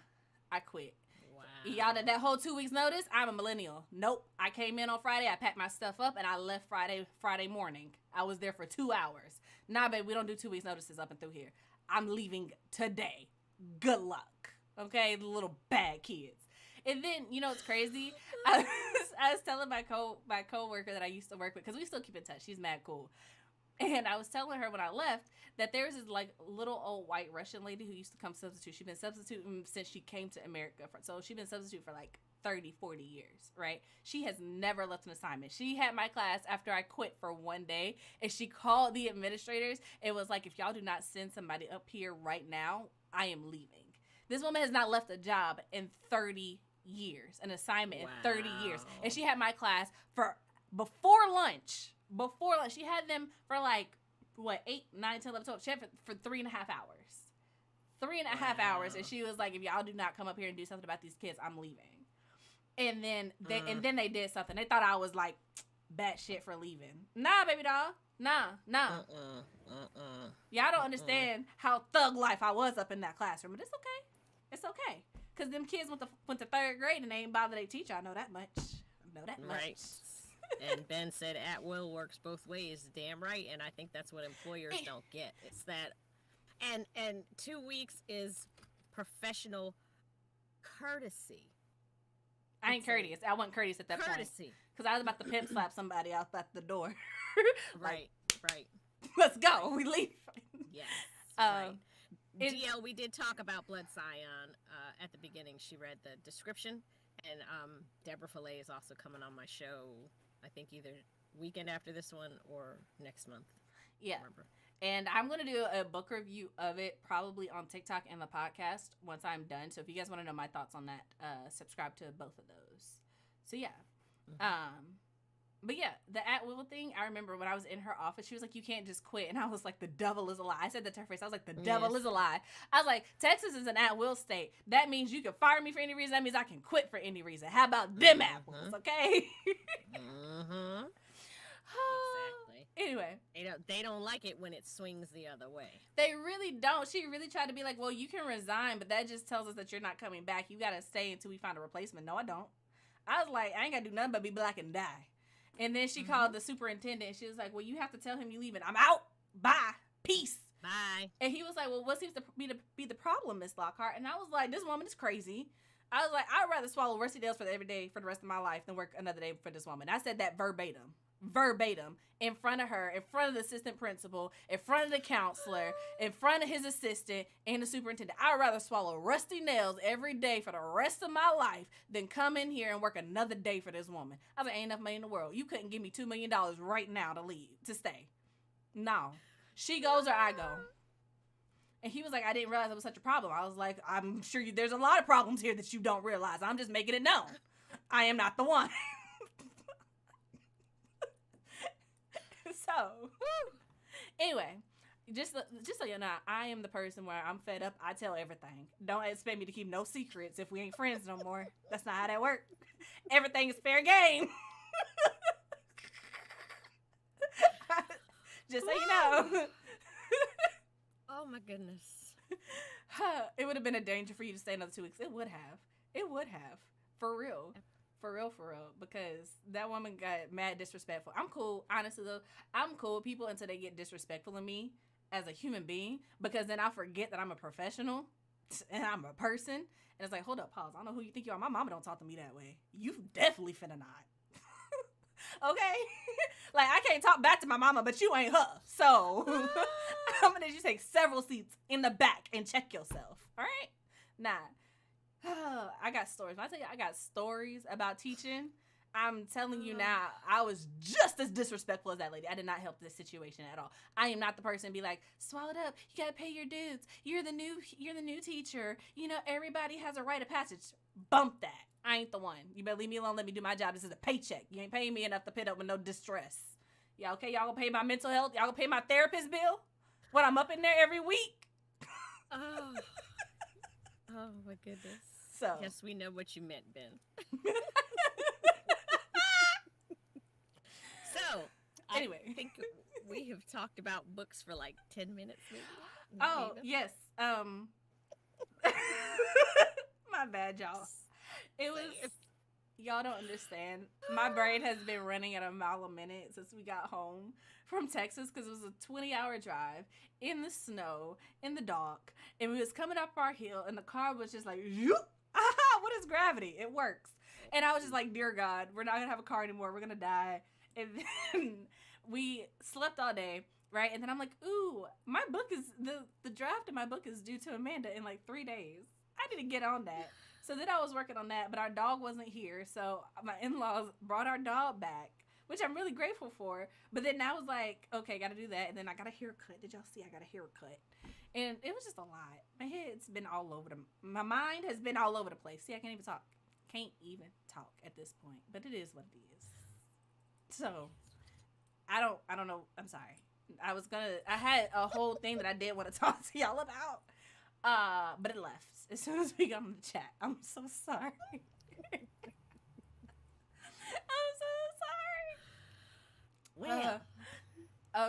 I quit. Wow. Y'all, that whole 2 weeks notice, I'm a millennial. Nope. I came in on Friday, I packed my stuff up, and I left Friday morning. I was there for 2 hours. Nah, babe, we don't do 2 weeks notices up and through here. I'm leaving today. Good luck. Okay, the little bad kids. And then, you know, it's crazy. I was telling my coworker that I used to work with, because we still keep in touch. She's mad cool. And I was telling her when I left that there was this, like, little old white Russian lady who used to come substitute. She's been substituting since she came to America. So she's been substitute for, like, 30, 40 years, right? She has never left an assignment. She had my class after I quit for one day, and she called the administrators. It was like, if y'all do not send somebody up here right now, I am leaving. This woman has not left a job in 30 years, an assignment in 30 years. And she had my class before lunch. She had them for, like, 8, 9, 10, 11, 12. She had for 3.5 hours. 3.5 hours. And she was like, if y'all do not come up here and do something about these kids, I'm leaving. And then they did something. They thought I was, like, batshit for leaving. Nah, baby doll. Nah. Y'all don't understand how thug life I was up in that classroom. But it's okay. It's okay. Because them kids went to 3rd grade and they ain't bother their teacher. I know that much. Right. And Ben said at will works both ways. Damn right. And I think that's what employers don't get. It's that. And 2 weeks is professional courtesy. I ain't courteous. I wasn't courteous at that point. Because I was about to pimp slap somebody out at the door. Right. Let's go. We leave. Yes. Right. DL, we did talk about Blood Scion at the beginning. She read the description. And Deborah Fillet is also coming on my show, I think either weekend after this one or next month. Yeah. And I'm going to do a book review of it probably on TikTok and the podcast once I'm done. So if you guys want to know my thoughts on that, subscribe to both of those. So yeah. But yeah, the at-will thing, I remember when I was in her office, she was like, you can't just quit. And I was like, the devil is a lie. I said that to her face. I was like, the devil is a lie. I was like, Texas is an at-will state. That means you can fire me for any reason. That means I can quit for any reason. How about them at-wills, okay? Exactly. Anyway. They don't like it when it swings the other way. They really don't. She really tried to be like, well, you can resign, but that just tells us that you're not coming back. You got to stay until we find a replacement. No, I don't. I was like, I ain't got to do nothing but be black and die. And then she called the superintendent. She was like, well, you have to tell him you're leaving. I'm out. Bye. Peace. Bye. And he was like, well, what seems to be the problem, Miss Lockhart? And I was like, this woman is crazy. I was like, I'd rather swallow rusty nails for every day for the rest of my life than work another day for this woman. I said that verbatim, in front of her, in front of the assistant principal, in front of the counselor, in front of his assistant, and the superintendent. I'd rather swallow rusty nails every day for the rest of my life than come in here and work another day for this woman. I was like, ain't enough money in the world. You couldn't give me $2 million right now to stay. No. She goes or I go. And he was like, I didn't realize it was such a problem. I was like, I'm sure there's a lot of problems here that you don't realize. I'm just making it known. I am not the one. So, anyway, just so you know, I am the person where I'm fed up. I tell everything. Don't expect me to keep no secrets if we ain't friends no more. That's not how that works. Everything is fair game. Just so you know. Oh my goodness. It would have been a danger for you to stay another 2 weeks. It would have. It would have. For real. For real. Because that woman got mad disrespectful. I'm cool. Honestly, though, I'm cool with people until they get disrespectful of me as a human being. Because then I forget that I'm a professional and I'm a person. And it's like, hold up, pause. I don't know who you think you are. My mama don't talk to me that way. You definitely finna not. Okay? Like, I can't talk back to my mama, but you ain't her. So, I'm gonna let you take several seats in the back and check yourself. All right? Nah. I got stories. When I tell you I got stories about teaching, I'm telling you now, I was just as disrespectful as that lady. I did not help this situation at all. I am not the person to be like, swallow it up. You gotta pay your dues. You're the new teacher. You know, everybody has a rite of passage. Bump that. I ain't the one. You better leave me alone. Let me do my job. This is a paycheck. You ain't paying me enough to put up with no distress. Y'all okay? Y'all gonna pay my mental health? Y'all gonna pay my therapist bill? When I'm up in there every week? Oh my goodness. So. Yes, we know what you meant, Ben. So, anyway. I think we have talked about books for like 10 minutes maybe. Oh, yes. My bad, y'all. It was, y'all don't understand. My brain has been running at a mile a minute since we got home from Texas because it was a 20-hour drive in the snow, in the dark, and we was coming up our hill, and the car was just like, what is gravity? It works. And I was just like, dear God, we're not going to have a car anymore. We're going to die. And then we slept all day, right? And then I'm like, ooh, my book is, the draft of my book is due to Amanda in like 3 days. I need to get on that. So then I was working on that, but our dog wasn't here. So my in-laws brought our dog back, which I'm really grateful for. But then I was like, okay, got to do that. And then I got a haircut. Did y'all see I got a haircut? And it was just a lot. My head's been all over my mind has been all over the place. See, I can't even talk. Can't even talk at this point. But it is what it is. So I don't know. I'm sorry. I had a whole thing that I did want to talk to y'all about. But it left as soon as we got on the chat. I'm so sorry. I'm so sorry. Well,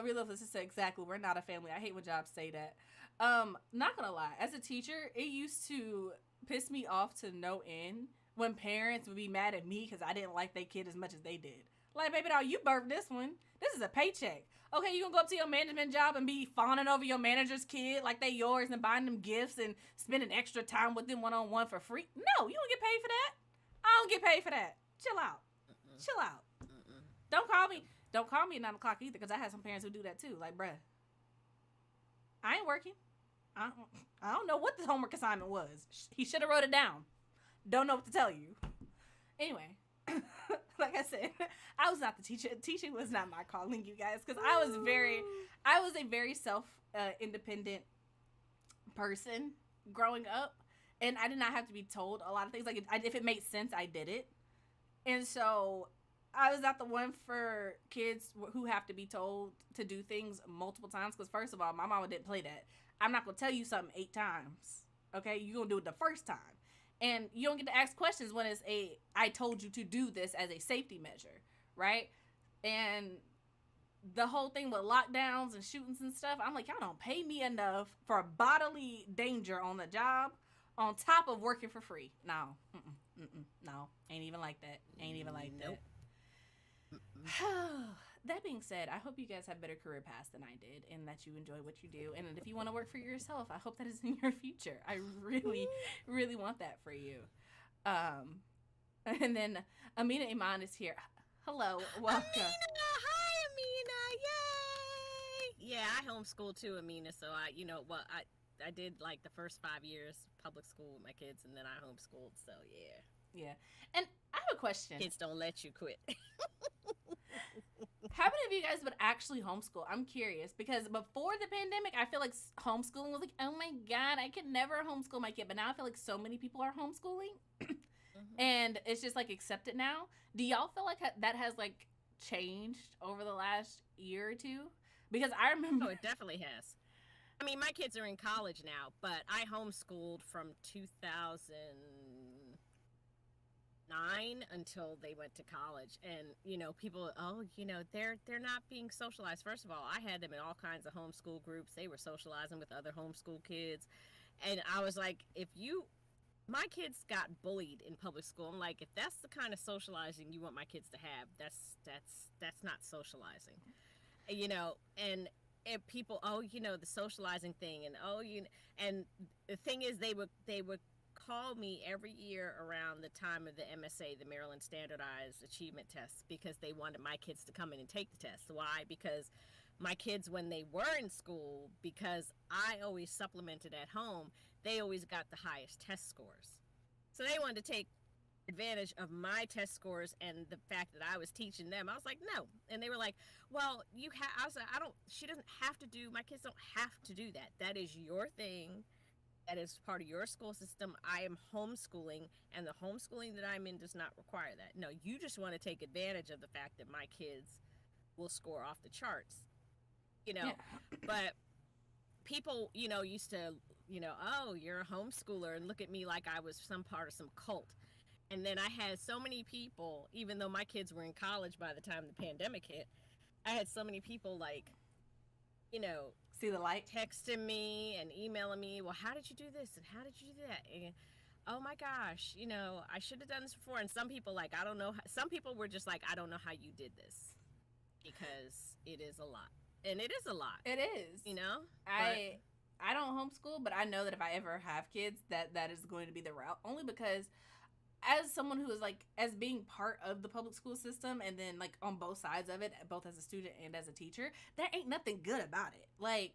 real love, this is exactly. We're not a family. I hate when jobs say that. Not gonna lie. As a teacher, it used to piss me off to no end when parents would be mad at me because I didn't like their kid as much as they did. Like, baby doll, you birthed this one. This is a paycheck. Okay, you gonna go up to your management job and be fawning over your manager's kid like they yours and buying them gifts and spending extra time with them one-on-one for free? No, you don't get paid for that. I don't get paid for that. Chill out. Chill out. Don't call me at 9 o'clock either because I had some parents who do that too. Like, bruh, I ain't working. I don't know what the homework assignment was. He should have wrote it down. Don't know what to tell you. Anyway. Like I said, I was not the teacher. Teaching was not my calling, you guys, because I was a very independent person growing up, and I did not have to be told a lot of things. Like, if it made sense, I did it. And so I was not the one for kids who have to be told to do things multiple times, because first of all, my mama didn't play that. I'm not going to tell you something 8 times, okay? You're going to do it the first time. And you don't get to ask questions when it's I told you to do this as a safety measure, right? And the whole thing with lockdowns and shootings and stuff, I'm like, y'all don't pay me enough for bodily danger on the job on top of working for free. No. No. Ain't even like that. Ain't even like that. That being said, I hope you guys have better career paths than I did and that you enjoy what you do. And if you want to work for yourself, I hope that is in your future. I really, really want that for you. And then Amina Iman is here. Hello. Welcome. Amina! Hi, Amina! Yay! Yeah, I homeschool too, Amina. So I did like the first 5 years public school with my kids, and then I homeschooled. So yeah. Yeah. And I have a question. Kids don't let you quit. How many of you guys would actually homeschool? I'm curious because before the pandemic, I feel like homeschooling was like, oh my God, I could never homeschool my kid. But now I feel like so many people are homeschooling and it's just like accepted now. Do y'all feel like that has like changed over the last year or two? Because I remember. Oh, it definitely has. I mean, my kids are in college now, but I homeschooled from 2009 until they went to college. And people, they're not being socialized. First of all, I had them in all kinds of homeschool groups. They were socializing with other homeschool kids, and I was like, my kids got bullied in public school. I'm like, if that's the kind of socializing you want my kids to have, that's not socializing, and people, the socializing thing, and the thing is, they would call me every year around the time of the MSA, the Maryland Standardized Achievement Tests, because they wanted my kids to come in and take the test. Why? Because my kids, when they were in school, because I always supplemented at home, they always got the highest test scores. So they wanted to take advantage of my test scores and the fact that I was teaching them. I was like, no. And they were like, well, I was like, she doesn't have to do, my kids don't have to do that. That is your thing. That is part of your school system. I am homeschooling, and the homeschooling that I'm in does not require that. No, you just want to take advantage of the fact that my kids will score off the charts, Yeah. But people, used to, oh, you're a homeschooler, and look at me like I was some part of some cult. And then I had so many people, even though my kids were in college by the time the pandemic hit, I had so many people like, see the light, texting me and emailing me, well, how did you do this and how did you do that? And, oh my gosh, I should have done this before. And some people like, I don't know. Some people were just like, I don't know how you did this, because it is a lot. And it is a lot. It is. I don't homeschool, but I know that if I ever have kids, that is going to be the route. Only because as someone who is like, as being part of the public school system, and then like on both sides of it, both as a student and as a teacher, there ain't nothing good about it. Like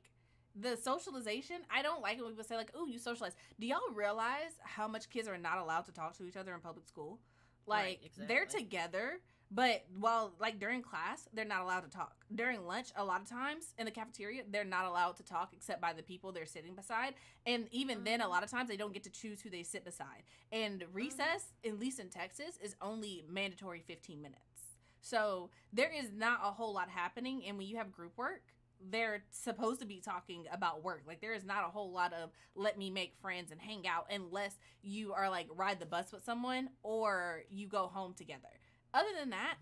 the socialization, I don't like it when people say like, "Ooh, you socialize." Do y'all realize how much kids are not allowed to talk to each other in public school? Like right, exactly. They're together, but while like during class, they're not allowed to talk. During lunch, a lot of times in the cafeteria, they're not allowed to talk except by the people they're sitting beside. And even then, a lot of times they don't get to choose who they sit beside. And recess, at least in Texas, is only mandatory 15 minutes. So there is not a whole lot happening. And when you have group work, they're supposed to be talking about work. Like there is not a whole lot of let me make friends and hang out, unless you are like ride the bus with someone or you go home together. Other than that,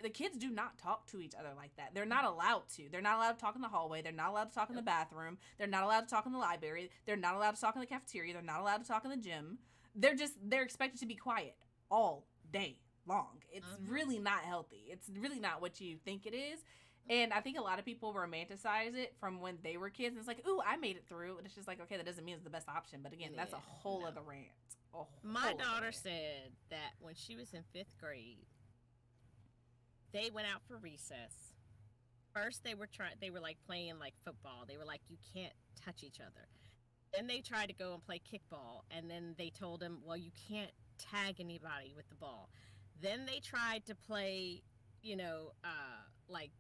the kids do not talk to each other like that. They're not allowed to. They're not allowed to talk in the hallway. They're not allowed to talk in the bathroom. They're not allowed to talk in the library. They're not allowed to talk in the cafeteria. They're not allowed to talk in the gym. They're expected to be quiet all day long. It's really not healthy. It's really not what you think it is. And I think a lot of people romanticize it from when they were kids. And it's like, ooh, I made it through. And it's just like, okay, that doesn't mean it's the best option. But again, that's a whole other rant. My daughter said that when she was in 5th grade, they went out for recess. First, they were like playing like football. They were like, you can't touch each other. Then they tried to go and play kickball, and then they told them, well, you can't tag anybody with the ball. Then they tried to play, like,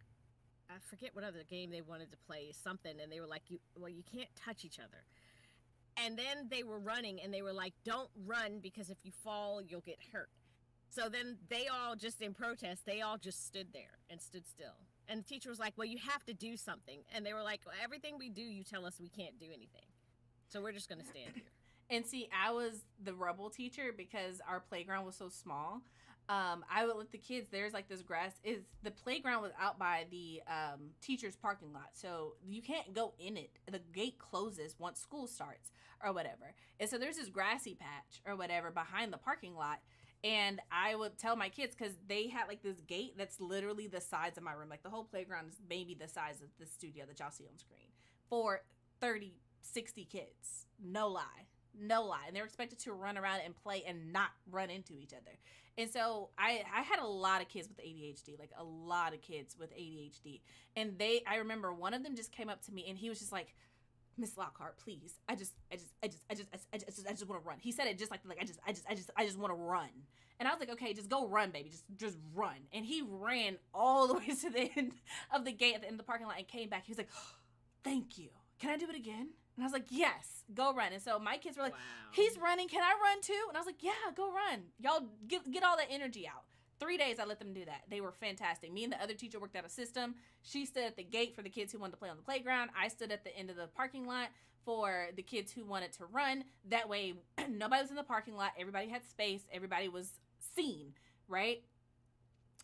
I forget what other game they wanted to play, something, and they were like, you can't touch each other. And then they were running, and they were like, don't run, because if you fall, you'll get hurt. So then they all just, in protest, they all just stood there and stood still. And the teacher was like, well, you have to do something. And they were like, well, everything we do, you tell us we can't do anything. So we're just going to stand here. And see, I was the rebel teacher because our playground was so small. I would let the kids, there's like this grass, the playground was out by the teacher's parking lot. So you can't go in it. The gate closes once school starts or whatever. And so there's this grassy patch or whatever behind the parking lot. And I would tell my kids, because they had like this gate that's literally the size of my room. Like the whole playground is maybe the size of the studio that y'all see on screen for 30, 60 kids. No lie. And they're expected to run around and play and not run into each other. And so I had a lot of kids with ADHD, like a lot of kids with ADHD. And I remember one of them just came up to me and he was just like, Miss Lockhart, please. I just want to run. He said it just like I just want to run. And I was like, okay, just go run, baby. Just run. And he ran all the way to the end of the gate at the end of the parking lot and came back. He was like, oh, thank you. Can I do it again? And I was like, yes, go run. And so my kids were like, Wow. he's running. Can I run too? And I was like, yeah, go run. Y'all get all that energy out. 3 days I let them do that. They were fantastic. Me and the other teacher worked out a system. She stood at the gate for the kids who wanted to play on the playground. I stood at the end of the parking lot for the kids who wanted to run. That way, nobody was in the parking lot. Everybody had space. Everybody was seen, right?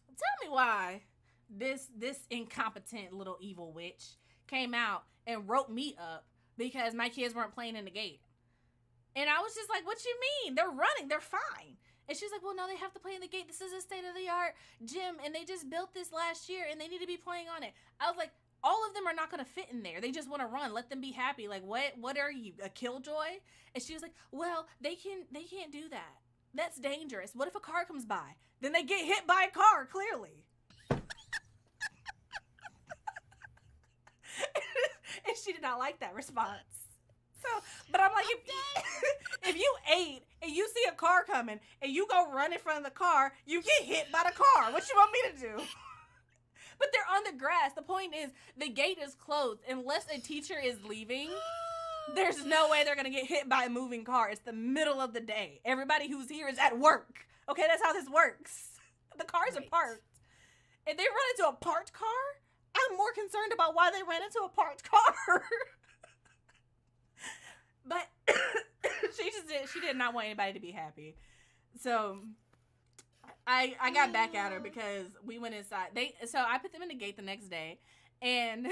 Tell me why this incompetent little evil witch came out and wrote me up because my kids weren't playing in the gate. And I was just like, what you mean? They're running. They're fine. And she's like, well, no, they have to play in the gate. This is a state-of-the-art gym, and they just built this last year, and they need to be playing on it. I was like, all of them are not going to fit in there. They just want to run. Let them be happy. Like, what are you, a killjoy? And she was like, well, they can't do that. That's dangerous. What if a car comes by? Then they get hit by a car, clearly. And she did not like that response. So, but I'm like, if you ate and you see a car coming and you go run in front of the car, you get hit by the car. What you want me to do? But they're on the grass. The point is, the gate is closed. Unless a teacher is leaving, there's no way they're going to get hit by a moving car. It's the middle of the day. Everybody who's here is at work. Okay, that's how this works. The cars are parked. If they run into a parked car, I'm more concerned about why they ran into a parked car. But she did not want anybody to be happy. So I got back at her because we went inside. So I put them in the gate the next day, and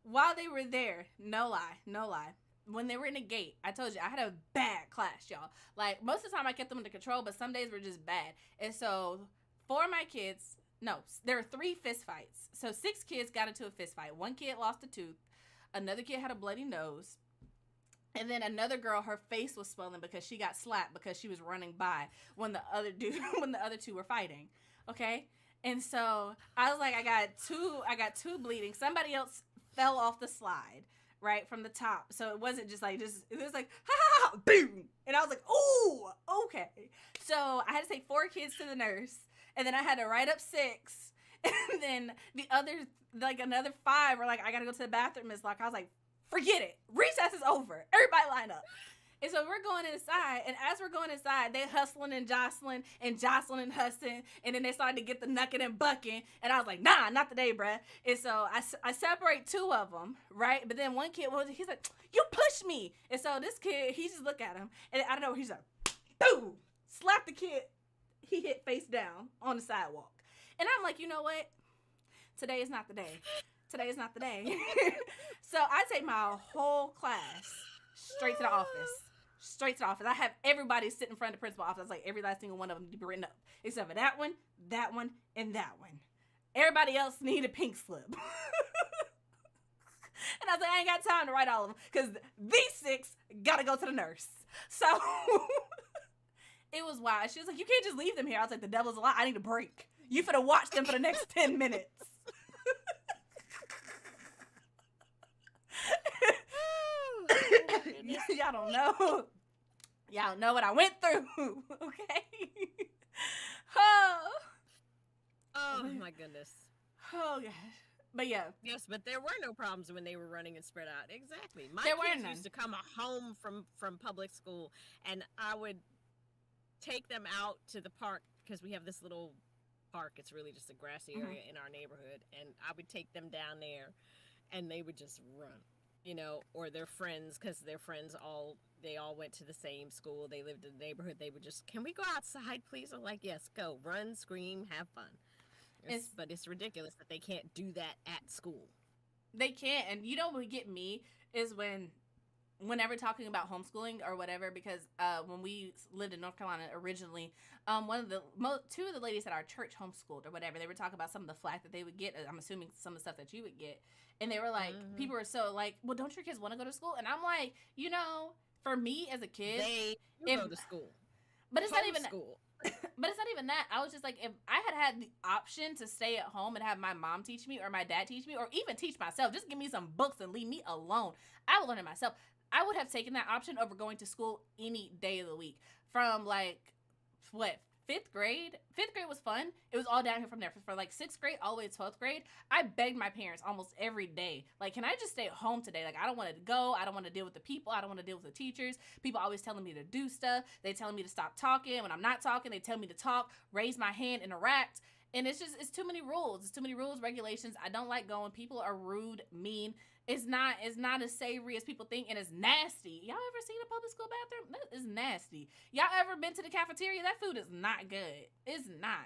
while they were there, no lie, when they were in the gate, I told you I had a bad class, y'all. Like, most of the time I kept them under control, but some days were just bad. And so 4 of my kids, no, there were 3 fist fights. So 6 kids got into a fist fight. 1 kid lost a tooth. Another kid had a bloody nose. And then another girl, her face was swollen because she got slapped because she was running by when the other 2 were fighting. Okay? And so I was like, I got two bleeding. Somebody else fell off the slide, right, from the top. So it wasn't just like, it was like, ha, ha, ha, boom. And I was like, ooh, okay. So I had to take 4 kids to the nurse, and then I had to write up 6. And then the other, like another 5 were like, I got to go to the bathroom, Ms. Locke. I was like, forget it. Recess is over. Everybody line up. And so we're going inside, and as we're going inside, they hustling and jostling and hustling, and then they started to get the knucking and bucking, and I was like, nah, not today, bruh. And so I separate 2 of them, right? But then one kid, he's like, you pushed me. And so this kid, he just look at him, and I don't know, he's like, boom, slap the kid. He hit face down on the sidewalk. And I'm like, you know what? Today is not the day. Today is not the day. So I take my whole class straight to the office. I have everybody sit in front of the principal's office. I was like, every last single one of them to be written up. Except for that one, and that one. Everybody else need a pink slip. And I was like, I ain't got time to write all of them because these 6 got to go to the nurse. So it was wild. She was like, you can't just leave them here. I was like, the devil's a lie. I need a break. You finna watch them for the next 10 minutes. Y'all don't know. Y'all don't know what I went through. Okay. Oh my goodness. Oh gosh. But yeah. Yes, but there were no problems when they were running and spread out. Exactly. My there kids used to come home from public school, and I would take them out to the park because we have this little park. It's really just a grassy area in our neighborhood, and I would take them down there, and they would just run. You know, or their friends, because their friends they all went to the same school. They lived in the neighborhood. They would just, can we go outside, please? I'm like, yes, go, run, scream, have fun. But it's ridiculous that they can't do that at school. They can't, and you know what would get me is whenever talking about homeschooling or whatever, because when we lived in North Carolina originally, one of the 2 of the ladies at our church homeschooled or whatever. They were talking about some of the flack that they would get. I'm assuming some of the stuff that you would get. And they were like, people were so like, well, don't your kids want to go to school? And I'm like, you know, for me as a kid, they go to school. But it's not even school. But it's not even that. I was just like, if I had the option to stay at home and have my mom teach me or my dad teach me or even teach myself, just give me some books and leave me alone, I would learn it myself. I would have taken that option over going to school any day of the week. From like, Fifth grade was fun. It was all downhill from there. For like 6th grade all the way to 12th grade, I begged my parents almost every day, like, can I just stay at home today? Like, I don't want to go. I don't want to deal with the people. I don't want to deal with the teachers. People always telling me to do stuff. They telling me to stop talking. When I'm not talking, they tell me to talk, raise my hand, interact. And it's too many rules. It's too many rules, regulations. I don't like going. People are rude, mean. It's not as savory as people think, and it's nasty. Y'all ever seen a public school bathroom? That is nasty. Y'all ever been to the cafeteria? That food is not good. It's not.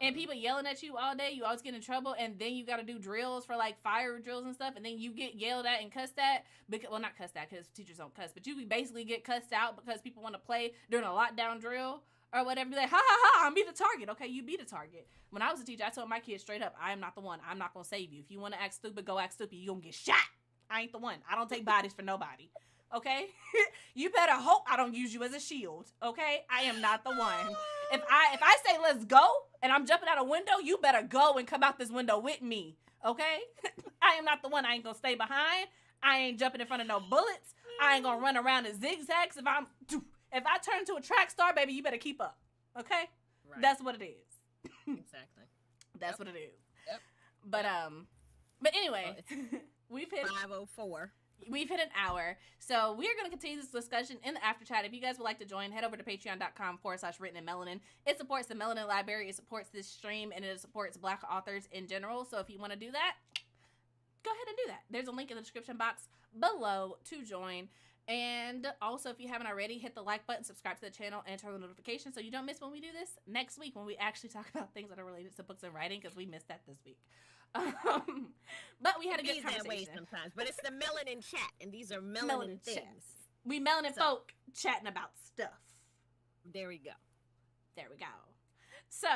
And people yelling at you all day. You always get in trouble, and then you got to do drills for like fire drills and stuff, and then you get yelled at and cussed at. Because, well, not cussed at because teachers don't cuss, but you basically get cussed out because people want to play during a lockdown drill or whatever. Be like, ha ha ha, I'm be the target. Okay, you be the target. When I was a teacher, I told my kids straight up, I am not the one. I'm not going to save you. If you want to act stupid, go act stupid. You're going to get shot. I ain't the one. I don't take bodies for nobody. Okay? You better hope I don't use you as a shield. Okay? I am not the one. If I say let's go and I'm jumping out a window, you better go and come out this window with me. Okay? I am not the one. I ain't going to stay behind. I ain't jumping in front of no bullets. I ain't going to run around in zigzags. If I turn into a track star, baby, you better keep up. Okay? Right. That's what it is. Exactly. That's what it is. Yep. But anyway, we've hit 5:04. We've hit an hour. So we are going to continue this discussion in the after chat. If you guys would like to join, head over to patreon.com/written in melanin. It supports the Melanin Library. It supports this stream, and it supports Black authors in general. So if you want to do that, go ahead and do that. There's a link in the description box below to join. And also, if you haven't already, hit the like button, subscribe to the channel, and turn on notifications so you don't miss when we do this next week, when we actually talk about things that are related to books and writing, because we missed that this week. But we had a good conversation. That way sometimes, but it's the Melanin Chat, and these are melanin things. Chats. We melanin folk chatting about stuff. There we go. So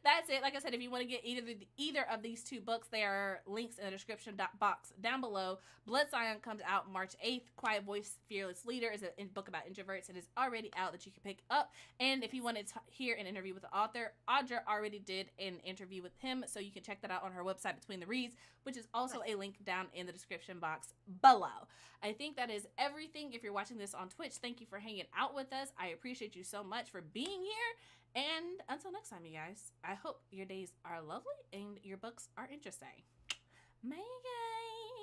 that's it. Like I said, if you want to get either of these two books, there are links in the description box down below. Blood Scion comes out March 8th. Quiet Voice, Fearless Leader is a book about introverts. It is already out that you can pick up. And if you wanted to hear an interview with the author, Audra already did an interview with him, so you can check that out on her website, Between the Reads, which is also a link down in the description box below. I think that is everything. If you're watching this on Twitch, thank you for hanging out with us. I appreciate you so much for being here. And until next time, you guys, I hope your days are lovely and your books are interesting. Bye, guys.